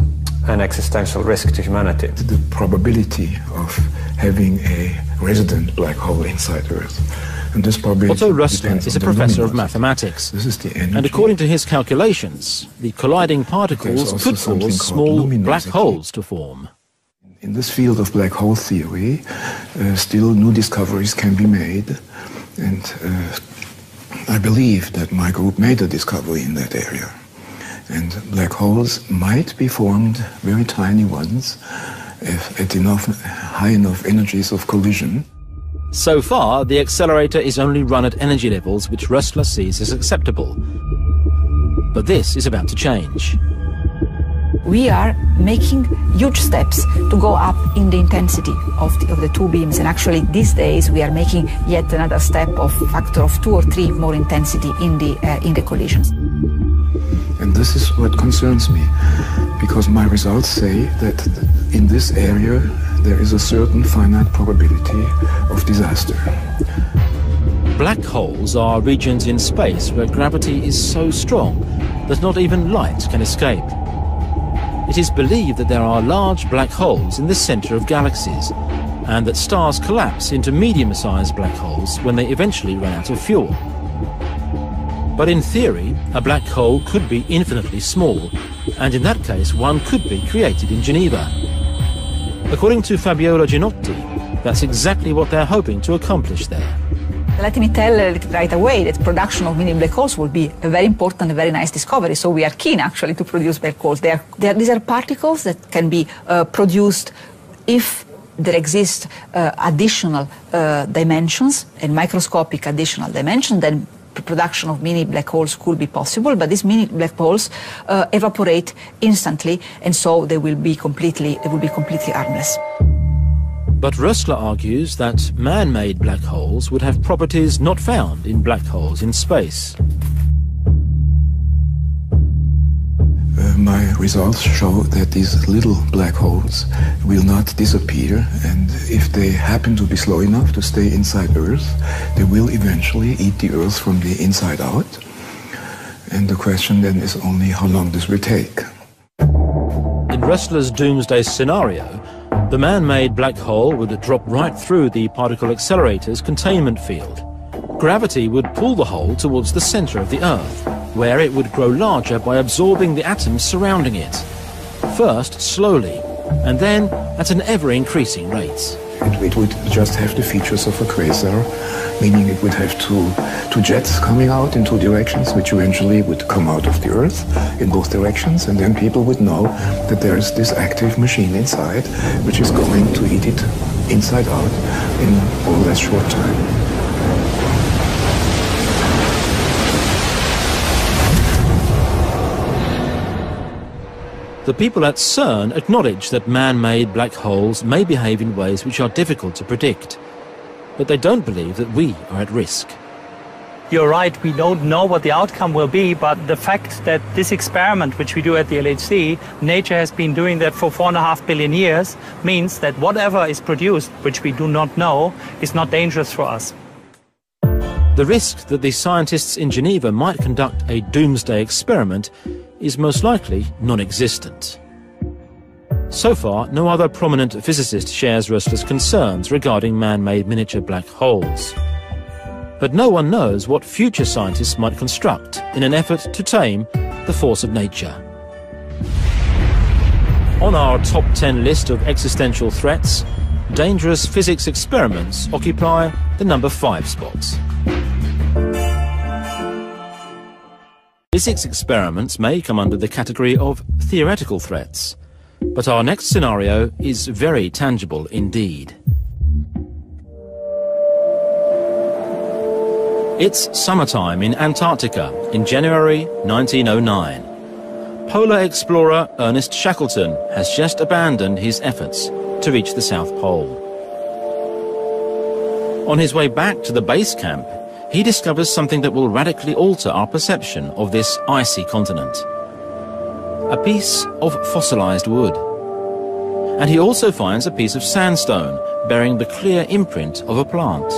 an existential risk to humanity. The probability of having a resident black hole inside Earth. And this probability Otto Rössler is a professor of mathematics. This is the energy. And according to his calculations, the colliding particles could cause small black holes to form. In this field of black hole theory, still new discoveries can be made, and I believe that my group made a discovery in that area. And black holes might be formed, very tiny ones, at high enough energies of collision. So far, the accelerator is only run at energy levels which Rössler sees as acceptable. But this is about to change. We are making huge steps to go up in the intensity of the two beams, and actually these days we are making yet another step of factor of 2 or 3 more intensity in the collisions. And this is what concerns me, because my results say that in this area there is a certain finite probability of disaster. Black holes are regions in space where gravity is so strong that not even light can escape. It is believed that there are large black holes in the center of galaxies, and that stars collapse into medium-sized black holes when they eventually run out of fuel. But in theory, a black hole could be infinitely small, and in that case one could be created in Geneva. According to Fabiola Ginotti, that's exactly what they're hoping to accomplish there. Let me tell right away that production of mini black holes will be a very important, a very nice discovery. So we are keen actually to produce black holes. These are particles that can be produced if there exist additional dimensions and microscopic additional dimensions. Then production of mini black holes could be possible, but these mini black holes evaporate instantly, and so they will be completely harmless. But Rössler argues that man-made black holes would have properties not found in black holes in space. My results show that these little black holes will not disappear, and if they happen to be slow enough to stay inside Earth, they will eventually eat the Earth from the inside out. And the question then is only how long this will take. In Rössler's doomsday scenario, the man-made black hole would drop right through the particle accelerator's containment field, Gravity would pull the hole towards the centre of the Earth, where it would grow larger by absorbing the atoms surrounding it. First slowly, and then at an ever-increasing rate. It would just have the features of a quasar, meaning it would have two jets coming out in two directions, which eventually would come out of the Earth in both directions, and then people would know that there is this active machine inside, which is going to eat it inside out in more or less short time. The people at CERN acknowledge that man-made black holes may behave in ways which are difficult to predict, but they don't believe that we are at risk. You're right, we don't know what the outcome will be, but the fact that this experiment, which we do at the LHC, nature has been doing that for 4.5 billion years, means that whatever is produced, which we do not know, is not dangerous for us. The risk that the scientists in Geneva might conduct a doomsday experiment is most likely non-existent. So far, no other prominent physicist shares Rössler's concerns regarding man-made miniature black holes. But no one knows what future scientists might construct in an effort to tame the force of nature. On our top 10 list of existential threats, dangerous physics experiments occupy the number 5 spot. Physics experiments may come under the category of theoretical threats, but our next scenario is very tangible indeed. It's summertime in Antarctica in January 1909. Polar explorer Ernest Shackleton has just abandoned his efforts to reach the South Pole. On his way back to the base camp, he discovers something that will radically alter our perception of this icy continent. A piece of fossilized wood. And he also finds a piece of sandstone bearing the clear imprint of a plant.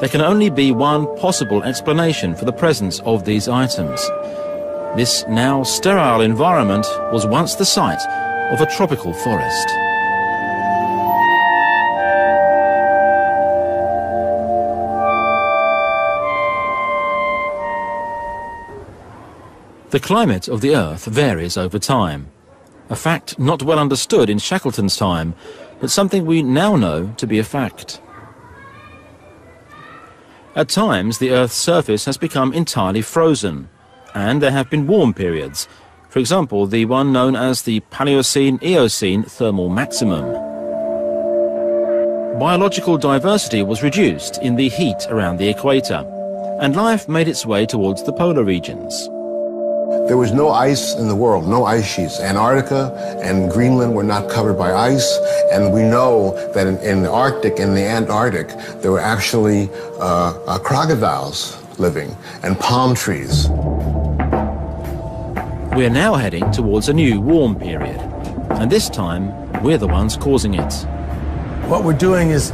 There can only be one possible explanation for the presence of these items. This now sterile environment was once the site of a tropical forest. The climate of the Earth varies over time, a fact not well understood in Shackleton's time, but something we now know to be a fact. At times, the Earth's surface has become entirely frozen, and there have been warm periods, for example, the one known as the Paleocene-Eocene thermal maximum. Biological diversity was reduced in the heat around the equator, and life made its way towards the polar regions. There was no ice in the world, no ice sheets. Antarctica and Greenland were not covered by ice, and we know that in the Arctic and the Antarctic, there were actually crocodiles living and palm trees. We're now heading towards a new warm period, and this time we're the ones causing it. What we're doing is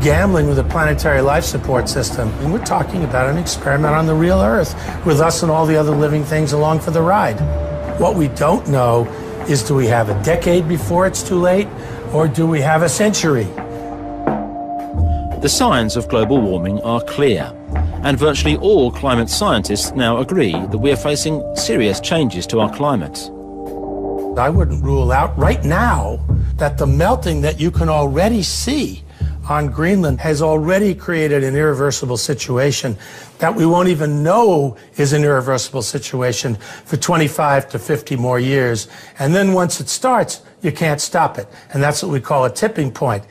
gambling with a planetary life support system. And we're talking about an experiment on the real Earth with us and all the other living things along for the ride. What we don't know is, do we have a decade before it's too late, or do we have a century? The signs of global warming are clear, and virtually all climate scientists now agree that we are facing serious changes to our climate. I wouldn't rule out right now that the melting that you can already see on Greenland has already created an irreversible situation that we won't even know is an irreversible situation for 25 to 50 more years. And then once it starts, you can't stop it. And that's what we call a tipping point.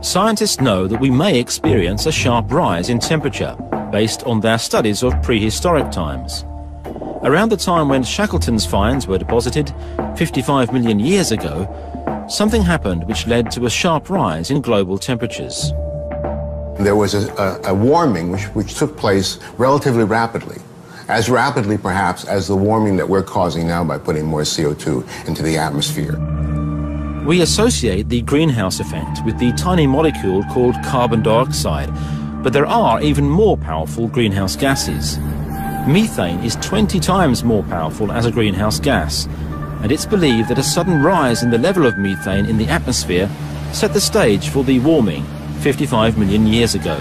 Scientists know that we may experience a sharp rise in temperature based on their studies of prehistoric times. Around the time when Shackleton's finds were deposited, 55 million years ago, something happened which led to a sharp rise in global temperatures. There was a warming which took place relatively rapidly, as rapidly perhaps as the warming that we're causing now by putting more CO2 into the atmosphere. We associate the greenhouse effect with the tiny molecule called carbon dioxide, but there are even more powerful greenhouse gases. Methane is 20 times more powerful as a greenhouse gas, and it's believed that a sudden rise in the level of methane in the atmosphere set the stage for the warming 55 million years ago.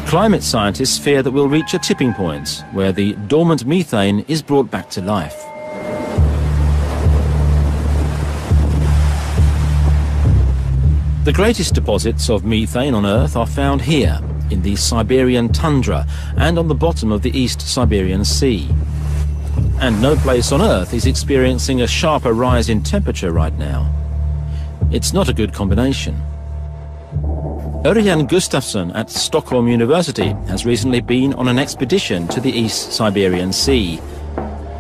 Climate scientists fear that we'll reach a tipping point where the dormant methane is brought back to life. The greatest deposits of methane on Earth are found here, in the Siberian tundra and on the bottom of the East Siberian Sea. And no place on Earth is experiencing a sharper rise in temperature right now. It's not a good combination. Örjan Gustafsson at Stockholm University has recently been on an expedition to the East Siberian Sea.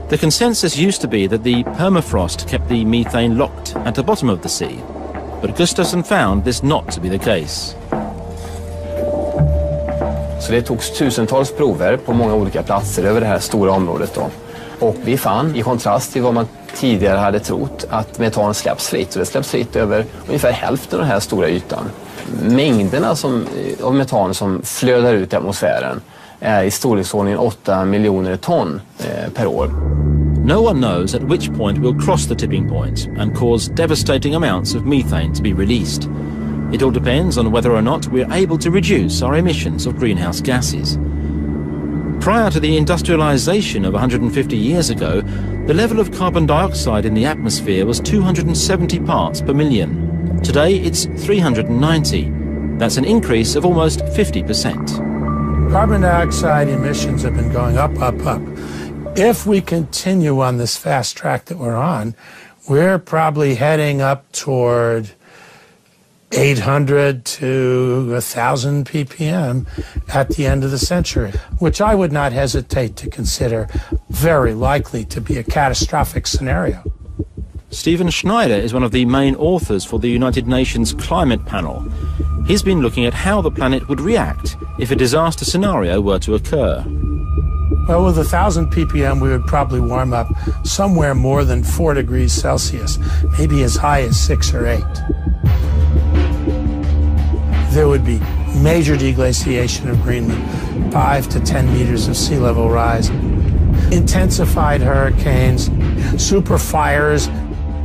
The consensus used to be that the permafrost kept the methane locked at the bottom of the sea, but Gustafsson found this not to be the case. Så det togs tusentals prover på många olika platser över det här stora området då. Och vi fann, i kontrast till vad man tidigare hade trott, att metan släpps fritt. Så det släpps fritt över ungefär hälften av den här stora ytan. Mängderna av metan som flödar ut i atmosfären är i storleksordningen 8 miljoner ton per år. No one knows at which point we'll cross the tipping point and cause devastating amounts of methane to be released. It all depends on whether or not we're able to reduce our emissions of greenhouse gases. Prior to the industrialization of 150 years ago, the level of carbon dioxide in the atmosphere was 270 parts per million. Today it's 390. That's an increase of almost 50%. Carbon dioxide emissions have been going up, up, up. If we continue on this fast track that we're on, we're probably heading up toward 800 to 1,000 ppm at the end of the century, which I would not hesitate to consider very likely to be a catastrophic scenario. Stephen Schneider is one of the main authors for the United Nations Climate Panel. He's been looking at how the planet would react if a disaster scenario were to occur. Well, with 1,000 ppm, we would probably warm up somewhere more than 4 degrees Celsius, maybe as high as 6 or 8. There would be major deglaciation of Greenland, 5 to 10 meters of sea level rise, intensified hurricanes, super fires.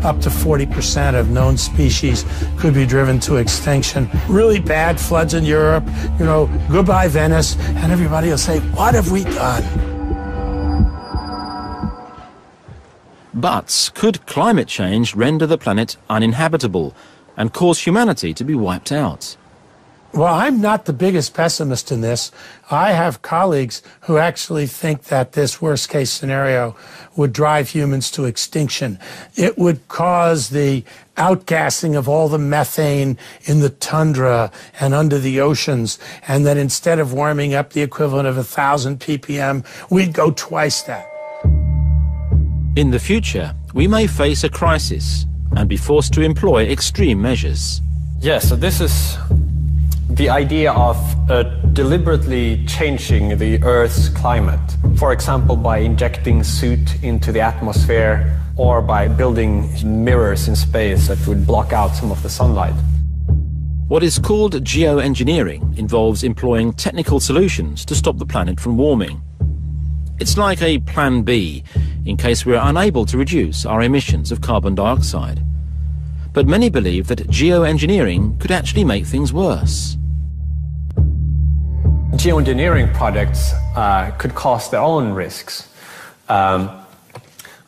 Up to 40% of known species could be driven to extinction. Really bad floods in Europe, goodbye Venice, and everybody will say, what have we done? But could climate change render the planet uninhabitable and cause humanity to be wiped out? Well, I'm not the biggest pessimist in this. I have colleagues who actually think that this worst-case scenario would drive humans to extinction. It would cause the outgassing of all the methane in the tundra and under the oceans, and that instead of warming up the equivalent of 1,000 ppm, we'd go twice that. In the future, we may face a crisis and be forced to employ extreme measures. Yes, so this is the idea of deliberately changing the Earth's climate. For example, by injecting soot into the atmosphere or by building mirrors in space that would block out some of the sunlight. What is called geoengineering involves employing technical solutions to stop the planet from warming. It's like a plan B in case we're unable to reduce our emissions of carbon dioxide. But many believe that geoengineering could actually make things worse. Geoengineering projects could cause their own risks.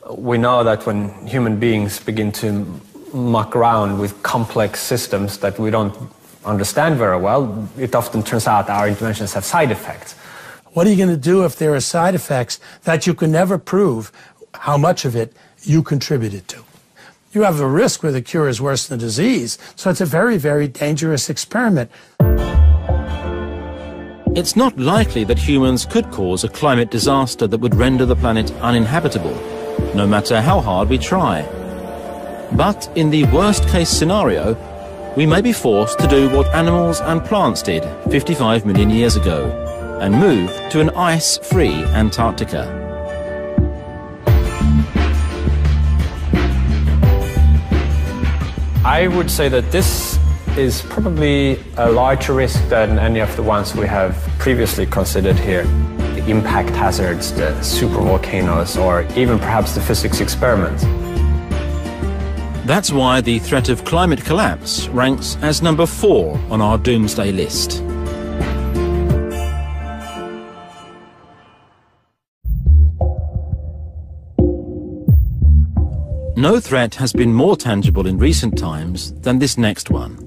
We know that when human beings begin to muck around with complex systems that we don't understand very well, it often turns out our interventions have side effects. What are you going to do if there are side effects that you can never prove how much of it you contributed to? You have a risk where the cure is worse than the disease, so it's a very, very dangerous experiment. It's not likely that humans could cause a climate disaster that would render the planet uninhabitable, no matter how hard we try. But in the worst-case scenario, we may be forced to do what animals and plants did 55 million years ago, and move to an ice-free Antarctica. I would say that this is probably a larger risk than any of the ones we have previously considered here. The impact hazards, the supervolcanoes, or even perhaps the physics experiments. That's why the threat of climate collapse ranks as number 4 on our doomsday list. No threat has been more tangible in recent times than this next one.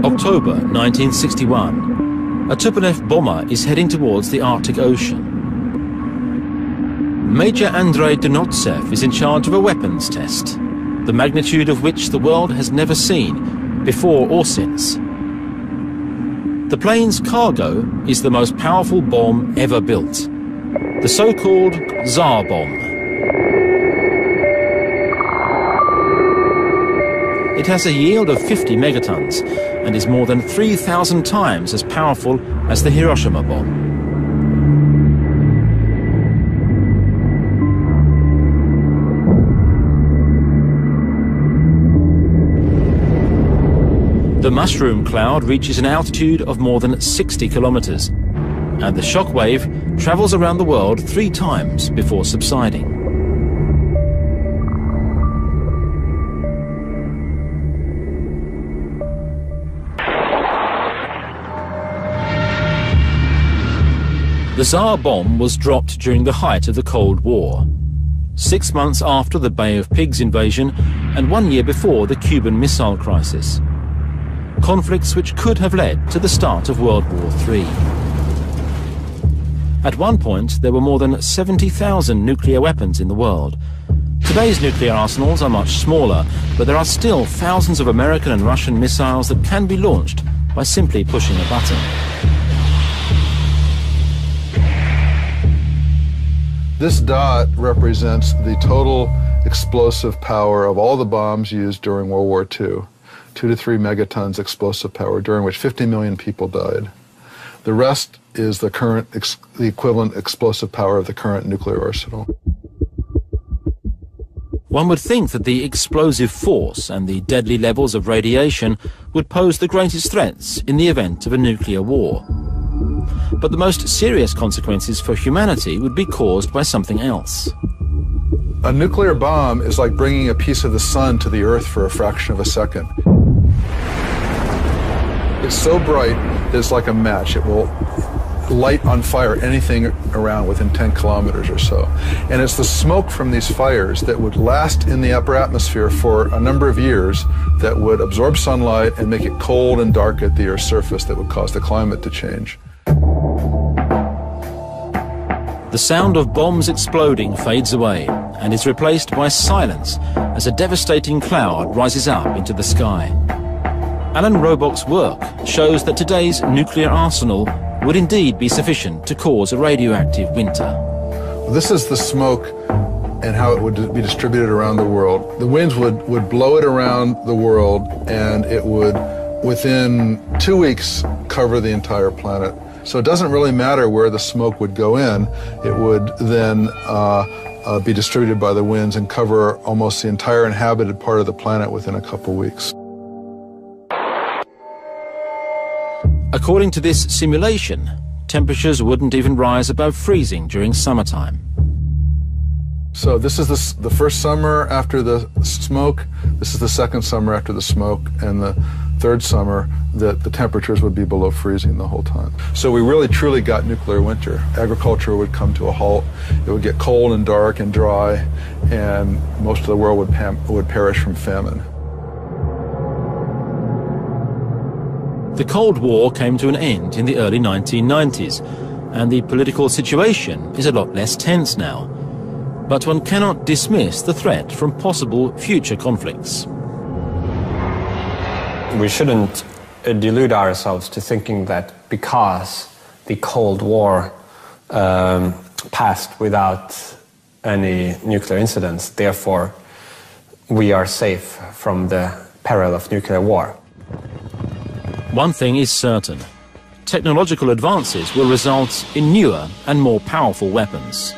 October 1961. A Tupolev bomber is heading towards the Arctic Ocean. Major Andrei Donotsev is in charge of a weapons test, the magnitude of which the world has never seen, before or since. The plane's cargo is the most powerful bomb ever built, the so-called Tsar bomb. It has a yield of 50 megatons and is more than 3,000 times as powerful as the Hiroshima bomb. The mushroom cloud reaches an altitude of more than 60 kilometers, and the shock wave travels around the world 3 times before subsiding. The Tsar bomb was dropped during the height of the Cold War, 6 months after the Bay of Pigs invasion and 1 year before the Cuban Missile Crisis. Conflicts which could have led to the start of World War III. At one point, there were more than 70,000 nuclear weapons in the world. Today's nuclear arsenals are much smaller, but there are still thousands of American and Russian missiles that can be launched by simply pushing a button. This dot represents the total explosive power of all the bombs used during World War II. 2 to 3 megatons explosive power, during which 50 million people died. The rest is the equivalent explosive power of the current nuclear arsenal. One would think that the explosive force and the deadly levels of radiation would pose the greatest threats in the event of a nuclear war. But the most serious consequences for humanity would be caused by something else. A nuclear bomb is like bringing a piece of the sun to the earth for a fraction of a second. It's so bright that it's like a match. It will light on fire anything around within 10 kilometers or so. And it's the smoke from these fires that would last in the upper atmosphere for a number of years that would absorb sunlight and make it cold and dark at the Earth's surface that would cause the climate to change. The sound of bombs exploding fades away and is replaced by silence as a devastating cloud rises up into the sky. Alan Robock's work shows that today's nuclear arsenal would indeed be sufficient to cause a radioactive winter. This is the smoke and how it would be distributed around the world. The winds would blow it around the world, and it would, within 2 weeks, cover the entire planet. So it doesn't really matter where the smoke would go in. It would then be distributed by the winds and cover almost the entire inhabited part of the planet within a couple weeks. According to this simulation, temperatures wouldn't even rise above freezing during summertime. So this is the first summer after the smoke, this is the second summer after the smoke, and the third summer that the temperatures would be below freezing the whole time. So we really truly got nuclear winter. Agriculture would come to a halt, it would get cold and dark and dry, and most of the world would perish from famine. The Cold War came to an end in the early 1990s, and the political situation is a lot less tense now. But one cannot dismiss the threat from possible future conflicts. We shouldn't delude ourselves to thinking that because the Cold War passed without any nuclear incidents, therefore we are safe from the peril of nuclear war. One thing is certain. Technological advances will result in newer and more powerful weapons.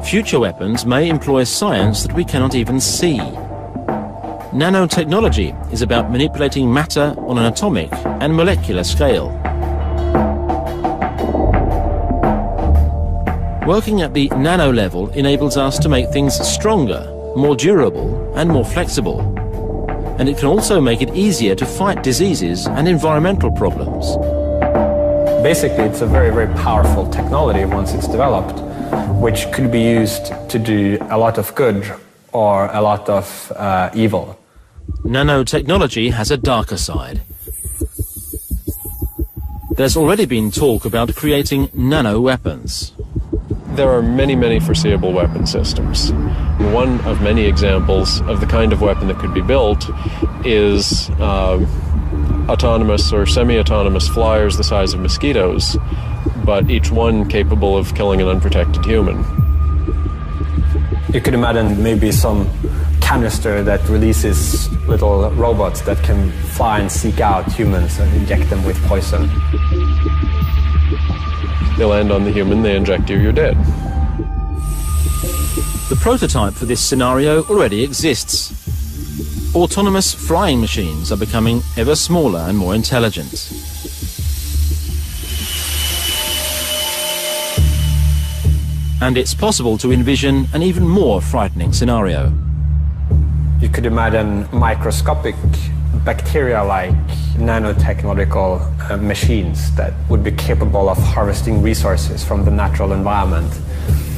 Future weapons may employ science that we cannot even see. Nanotechnology is about manipulating matter on an atomic and molecular scale. Working at the nano level enables us to make things stronger, more durable and more flexible. And it can also make it easier to fight diseases and environmental problems. Basically, it's a very, very powerful technology once it's developed, which could be used to do a lot of good or a lot of evil. Nanotechnology has a darker side. There's already been talk about creating nano-weapons. There are many, many foreseeable weapon systems. One of many examples of the kind of weapon that could be built is autonomous or semi-autonomous flyers the size of mosquitoes, but each one capable of killing an unprotected human. You could imagine maybe some canister that releases little robots that can fly and seek out humans and inject them with poison. They land on the human, they inject you, you're dead. The prototype for this scenario already exists. Autonomous flying machines are becoming ever smaller and more intelligent. And it's possible to envision an even more frightening scenario. You could imagine microscopic bacteria-like nanotechnological machines that would be capable of harvesting resources from the natural environment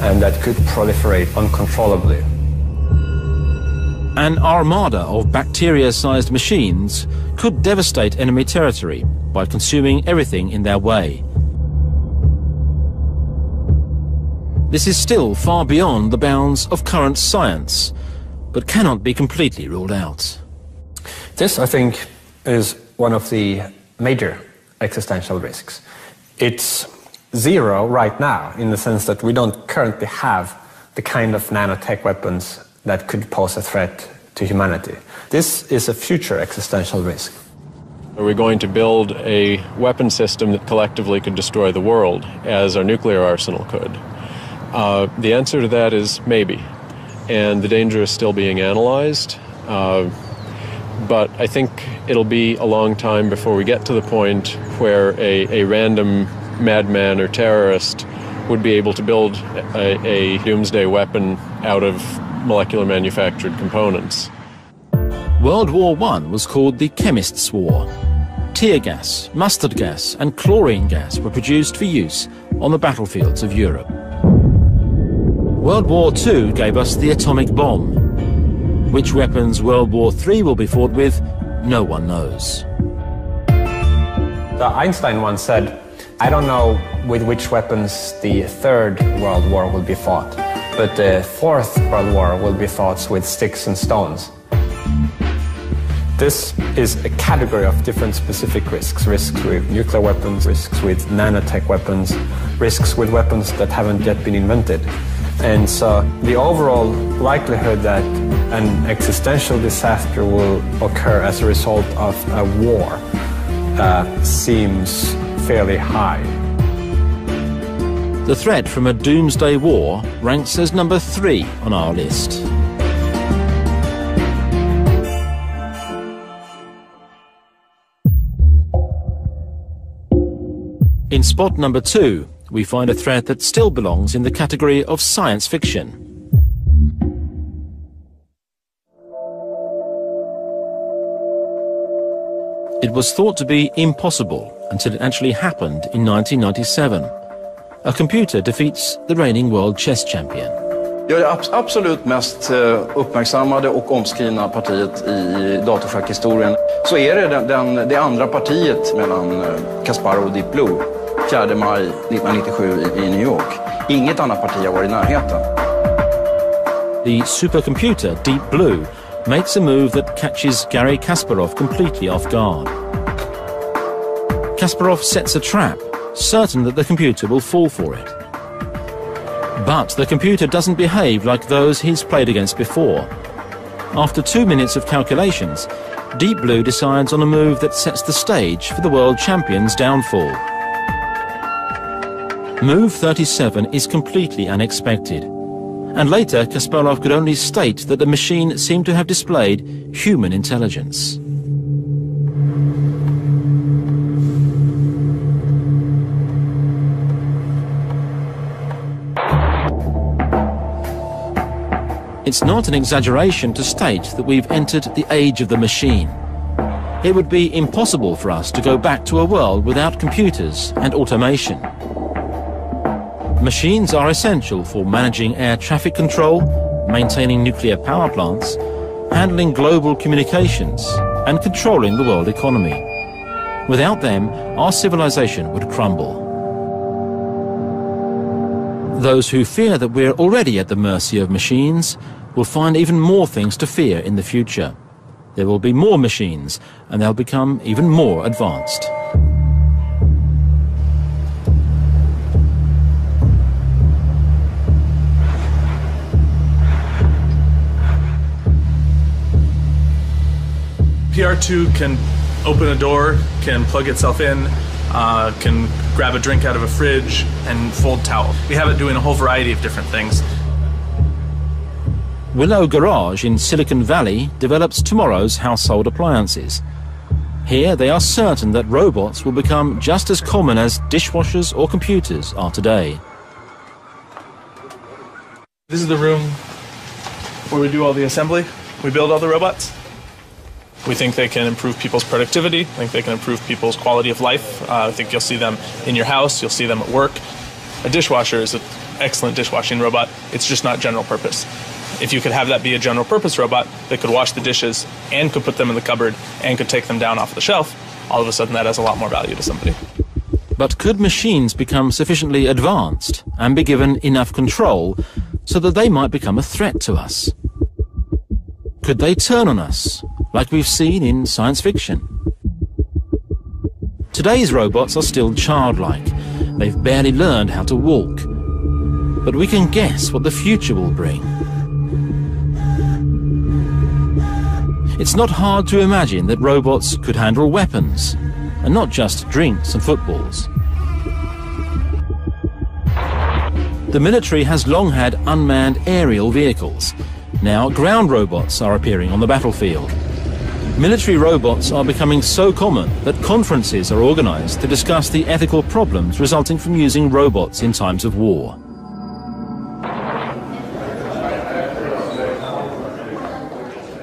and that could proliferate uncontrollably. An armada of bacteria-sized machines could devastate enemy territory by consuming everything in their way. This is still far beyond the bounds of current science, but cannot be completely ruled out. This, I think, is one of the major existential risks. It's zero right now, in the sense that we don't currently have the kind of nanotech weapons that could pose a threat to humanity. This is a future existential risk. Are we going to build a weapon system that collectively could destroy the world, as our nuclear arsenal could? The answer to that is maybe, and the danger is still being analyzed. But I think it'll be a long time before we get to the point where a random madman or terrorist would be able to build a doomsday weapon out of molecular manufactured components. World War I was called the Chemists' War. Tear gas, mustard gas and chlorine gas were produced for use on the battlefields of Europe. World War II gave us the atomic bomb. Which weapons World War III will be fought with, no one knows. Einstein once said, I don't know with which weapons the Third World War will be fought, but the Fourth World War will be fought with sticks and stones. This is a category of different specific risks. Risks with nuclear weapons, risks with nanotech weapons, risks with weapons that haven't yet been invented. And so the overall likelihood that an existential disaster will occur as a result of a war seems fairly high. The threat from a doomsday war ranks as number 3 on our list. In spot number 2, we find a threat that still belongs in the category of science fiction. It was thought to be impossible until it actually happened in 1997. A computer defeats the reigning world chess champion. Ja, det absolut mest uppmärksammade och omskrivna partiet i datorschackhistorien så är det det andra partiet mellan Kasparov och Deep Blue 4 maj 1997 i New York. Inget annat parti har varit i närheten. The supercomputer Deep Blue makes a move that catches Garry Kasparov completely off guard. Kasparov sets a trap, certain that the computer will fall for it. But the computer doesn't behave like those he's played against before. After 2 minutes of calculations, Deep Blue decides on a move that sets the stage for the world champion's downfall. Move 37 is completely unexpected, And later, Kasparov could only state that the machine seemed to have displayed human intelligence. It's not an exaggeration to state that we've entered the age of the machine. It would be impossible for us to go back to a world without computers and automation. Machines are essential for managing air traffic control, maintaining nuclear power plants, handling global communications, and controlling the world economy. Without them, our civilization would crumble. Those who fear that we're already at the mercy of machines will find even more things to fear in the future. There will be more machines, and they'll become even more advanced. PR2 can open a door, can plug itself in, can grab a drink out of a fridge and fold towel. We have it doing a whole variety of different things. Willow Garage in Silicon Valley develops tomorrow's household appliances. Here they are certain that robots will become just as common as dishwashers or computers are today. This is the room where we do all the assembly. We build all the robots. We think they can improve people's productivity. I think they can improve people's quality of life. I think you'll see them in your house. You'll see them at work. A dishwasher is an excellent dishwashing robot. It's just not general purpose. If you could have that be a general purpose robot that could wash the dishes and could put them in the cupboard and could take them down off the shelf, all of a sudden that has a lot more value to somebody. But could machines become sufficiently advanced and be given enough control so that they might become a threat to us? Could they turn on us, like we've seen in science fiction? Today's robots are still childlike. They've barely learned how to walk. But we can guess what the future will bring. It's not hard to imagine that robots could handle weapons, and not just drinks and footballs. The military has long had unmanned aerial vehicles. Now ground robots are appearing on the battlefield. Military robots are becoming so common that conferences are organized to discuss the ethical problems resulting from using robots in times of war.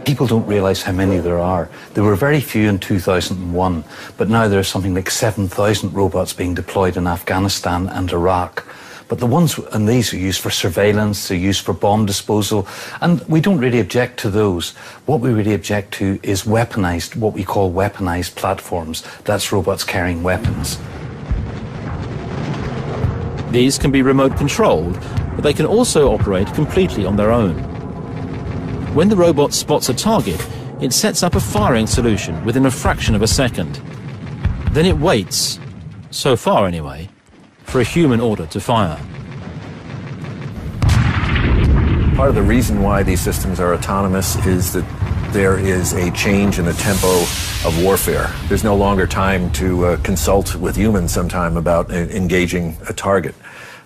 People don't realize how many there are. There were very few in 2001, but now there's something like 7,000 robots being deployed in Afghanistan and Iraq. But the ones, and these are used for surveillance, they're used for bomb disposal, and we don't really object to those. What we really object to is weaponized, what we call weaponized platforms. That's robots carrying weapons. These can be remote controlled, but they can also operate completely on their own. When the robot spots a target, it sets up a firing solution within a fraction of a second. Then it waits, so far anyway, for a human order to fire. Part of the reason why these systems are autonomous is that there is a change in the tempo of warfare. There's no longer time to consult with humans sometime about engaging a target.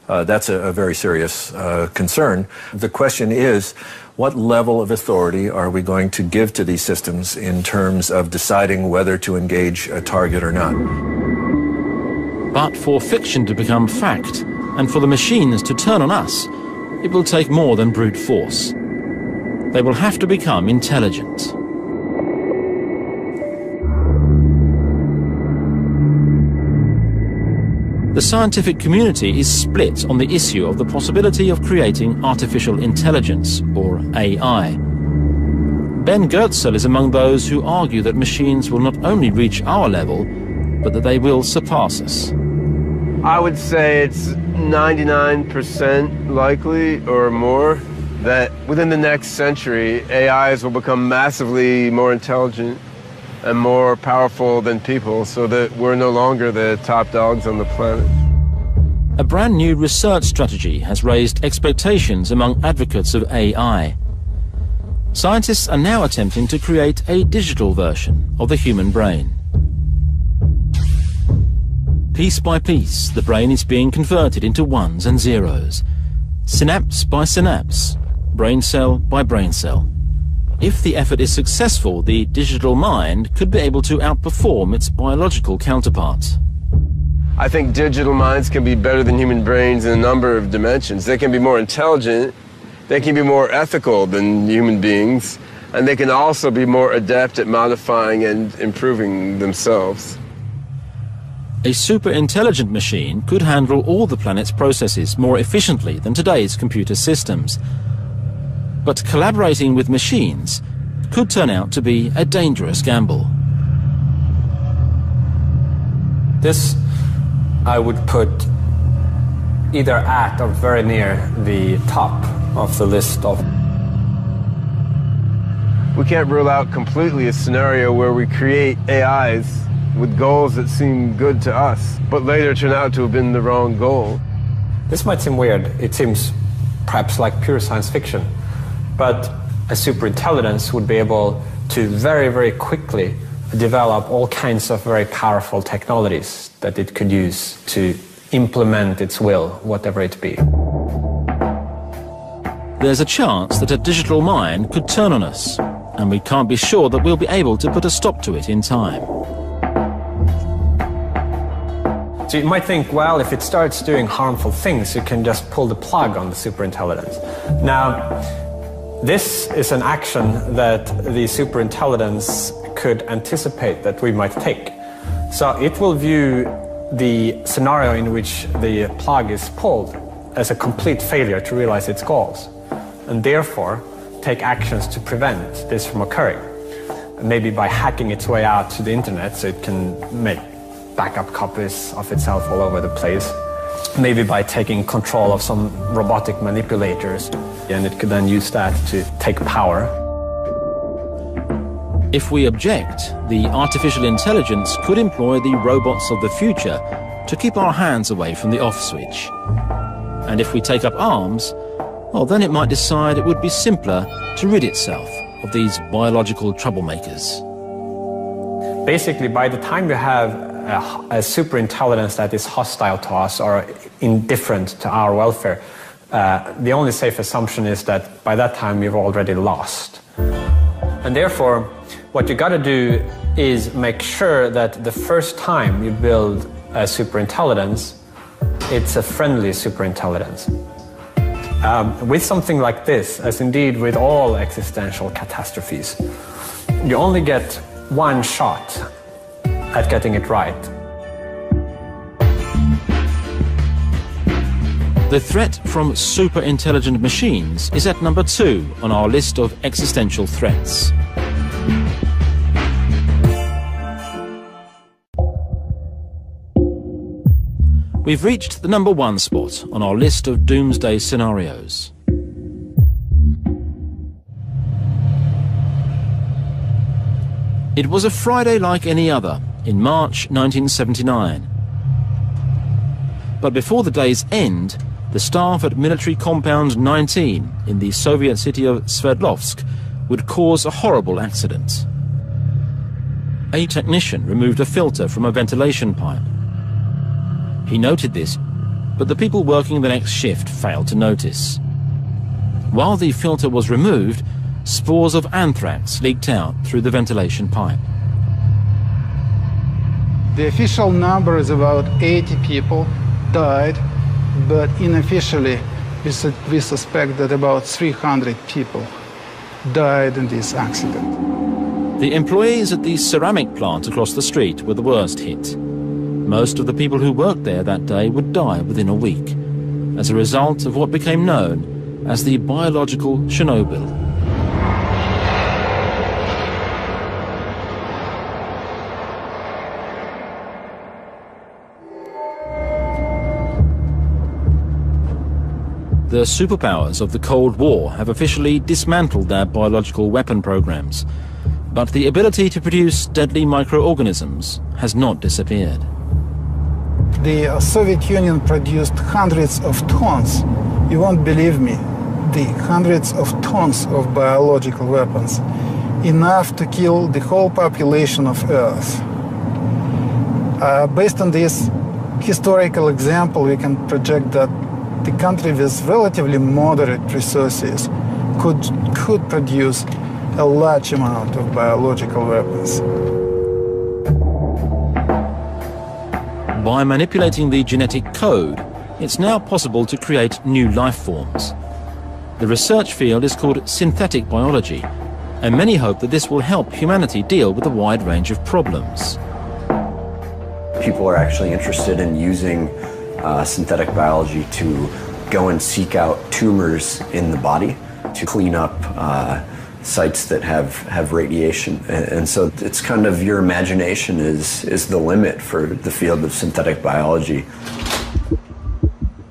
That's a very serious concern. The question is, what level of authority are we going to give to these systems in terms of deciding whether to engage a target or not? But for fiction to become fact, and for the machines to turn on us, it will take more than brute force. They will have to become intelligent. The scientific community is split on the issue of the possibility of creating artificial intelligence, or AI. Ben Goertzel is among those who argue that machines will not only reach our level, but that they will surpass us. I would say it's 99% likely or more that within the next century, AIs will become massively more intelligent and more powerful than people, so that we're no longer the top dogs on the planet. A brand new research strategy has raised expectations among advocates of AI. Scientists are now attempting to create a digital version of the human brain. Piece by piece, the brain is being converted into ones and zeros. synapse by synapse, brain cell by brain cell. If the effort is successful, the digital mind could be able to outperform its biological counterparts. I think digital minds can be better than human brains in a number of dimensions. They can be more intelligent, they can be more ethical than human beings, and they can also be more adept at modifying and improving themselves. A super-intelligent machine could handle all the planet's processes more efficiently than today's computer systems. But collaborating with machines could turn out to be a dangerous gamble. This I would put either at or very near the top of the list of. We can't rule out completely a scenario where we create AIs with goals that seem good to us, but later turn out to have been the wrong goal. This might seem weird. It seems perhaps like pure science fiction. But a superintelligence would be able to very, very quickly develop all kinds of very powerful technologies that it could use to implement its will, whatever it be. There's a chance that a digital mind could turn on us, and we can't be sure that we'll be able to put a stop to it in time. So you might think, well, if it starts doing harmful things, you can just pull the plug on the superintelligence. Now, this is an action that the superintelligence could anticipate that we might take. So it will view the scenario in which the plug is pulled as a complete failure to realize its goals, and therefore take actions to prevent this from occurring. Maybe by hacking its way out to the internet so it can make backup copies of itself all over the place. Maybe by taking control of some robotic manipulators, and it could then use that to take power. If we object, the artificial intelligence could employ the robots of the future to keep our hands away from the off switch. And if we take up arms, well, then it might decide it would be simpler to rid itself of these biological troublemakers. Basically, by the time you have a superintelligence that is hostile to us or indifferent to our welfare, the only safe assumption is that by that time you've already lost. And therefore, what you got to do is make sure that the first time you build a superintelligence, it's a friendly superintelligence. With something like this, as indeed with all existential catastrophes, you only get one shot at getting it right. The threat from super-intelligent machines is at number 2 on our list of existential threats. We've reached the number 1 spot on our list of doomsday scenarios. It was a Friday like any other in March 1979. But before the day's end, the staff at Military Compound 19 in the Soviet city of Sverdlovsk would cause a horrible accident. A technician removed a filter from a ventilation pipe. He noted this, but the people working the next shift failed to notice. While the filter was removed, spores of anthrax leaked out through the ventilation pipe. The official number is about 80 people died, but unofficially we suspect that about 300 people died in this accident. The employees at the ceramic plant across the street were the worst hit. Most of the people who worked there that day would die within a week, as a result of what became known as the biological Chernobyl. The superpowers of the Cold War have officially dismantled their biological weapon programs, but the ability to produce deadly microorganisms has not disappeared. The Soviet Union produced hundreds of tons, you won't believe me, the hundreds of tons of biological weapons, enough to kill the whole population of Earth. Based on this historical example, we can project that the country with relatively moderate resources could produce a large amount of biological weapons. By manipulating the genetic code, it's now possible to create new life forms. The research field is called synthetic biology, and many hope that this will help humanity deal with a wide range of problems. People are actually interested in using synthetic biology to go and seek out tumors in the body, to clean up sites that have radiation. And so it's kind of your imagination is the limit for the field of synthetic biology.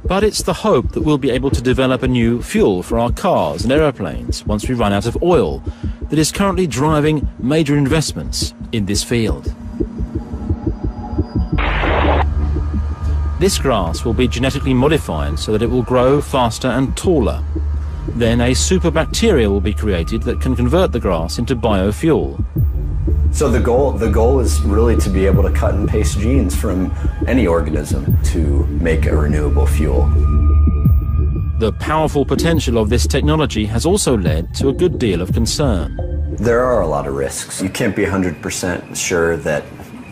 But it's the hope that we'll be able to develop a new fuel for our cars and aeroplanes once we run out of oil that is currently driving major investments in this field. This grass will be genetically modified so that it will grow faster and taller. Then a superbacteria will be created that can convert the grass into biofuel. So the goal is really to be able to cut and paste genes from any organism to make a renewable fuel. The powerful potential of this technology has also led to a good deal of concern. There are a lot of risks. You can't be 100% sure that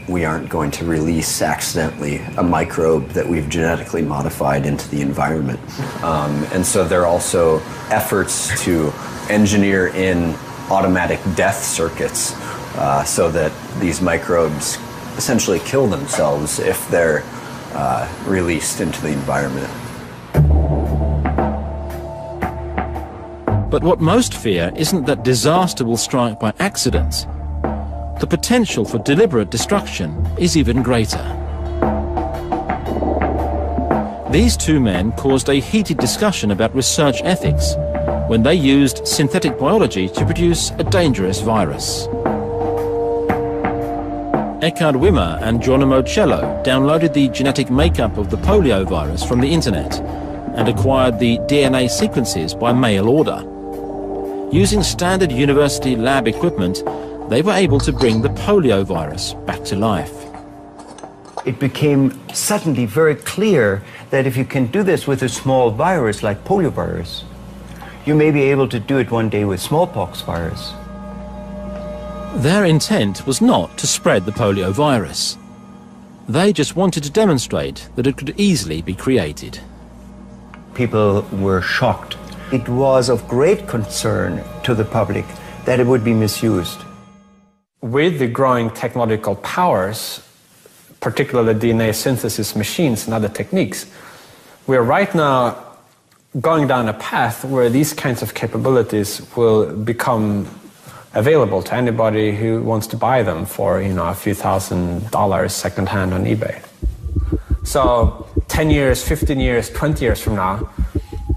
we aren't going to release accidentally a microbe that we've genetically modified into the environment. And so there are also efforts to engineer in automatic death circuits so that these microbes essentially kill themselves if they're released into the environment. But what most fear isn't that disaster will strike by accident. The potential for deliberate destruction is even greater. These two men caused a heated discussion about research ethics when they used synthetic biology to produce a dangerous virus. Eckhard Wimmer and Geronimo Cello downloaded the genetic makeup of the polio virus from the internet and acquired the DNA sequences by mail order. Using standard university lab equipment, they were able to bring the polio virus back to life. It became suddenly very clear that if you can do this with a small virus like poliovirus, you may be able to do it one day with smallpox virus. Their intent was not to spread the polio virus. They just wanted to demonstrate that it could easily be created. People were shocked. It was of great concern to the public that it would be misused. With the growing technological powers, particularly DNA synthesis machines and other techniques, we are right now going down a path where these kinds of capabilities will become available to anybody who wants to buy them for, a few $1,000 secondhand on eBay. So 10 years, 15 years, 20 years from now,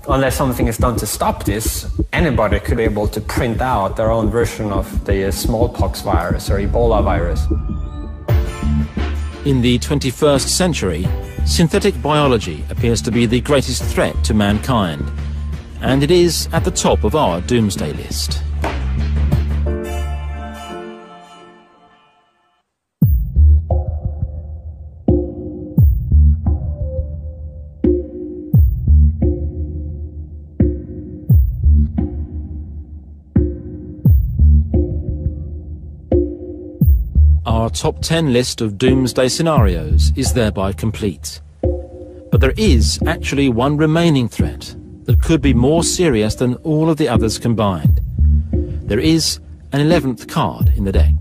unless something is done to stop this, anybody could be able to print out their own version of the smallpox virus or Ebola virus. In the 21st century, synthetic biology appears to be the greatest threat to mankind, and it is at the top of our doomsday list. Our top 10 list of doomsday scenarios is thereby complete. But there is actually one remaining threat that could be more serious than all of the others combined. There is an 11th card in the deck.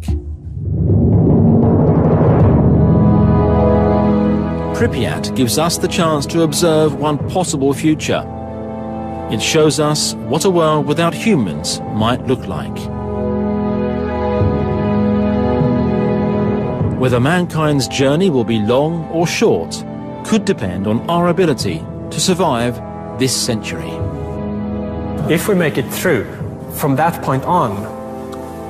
Pripyat gives us the chance to observe one possible future. It shows us what a world without humans might look like. Whether mankind's journey will be long or short could depend on our ability to survive this century. If we make it through, from that point on,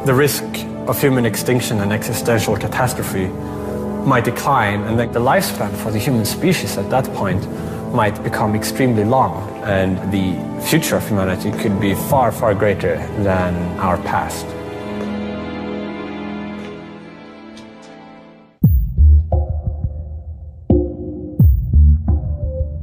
the risk of human extinction and existential catastrophe might decline, and the lifespan for the human species at that point might become extremely long, and the future of humanity could be far, far greater than our past.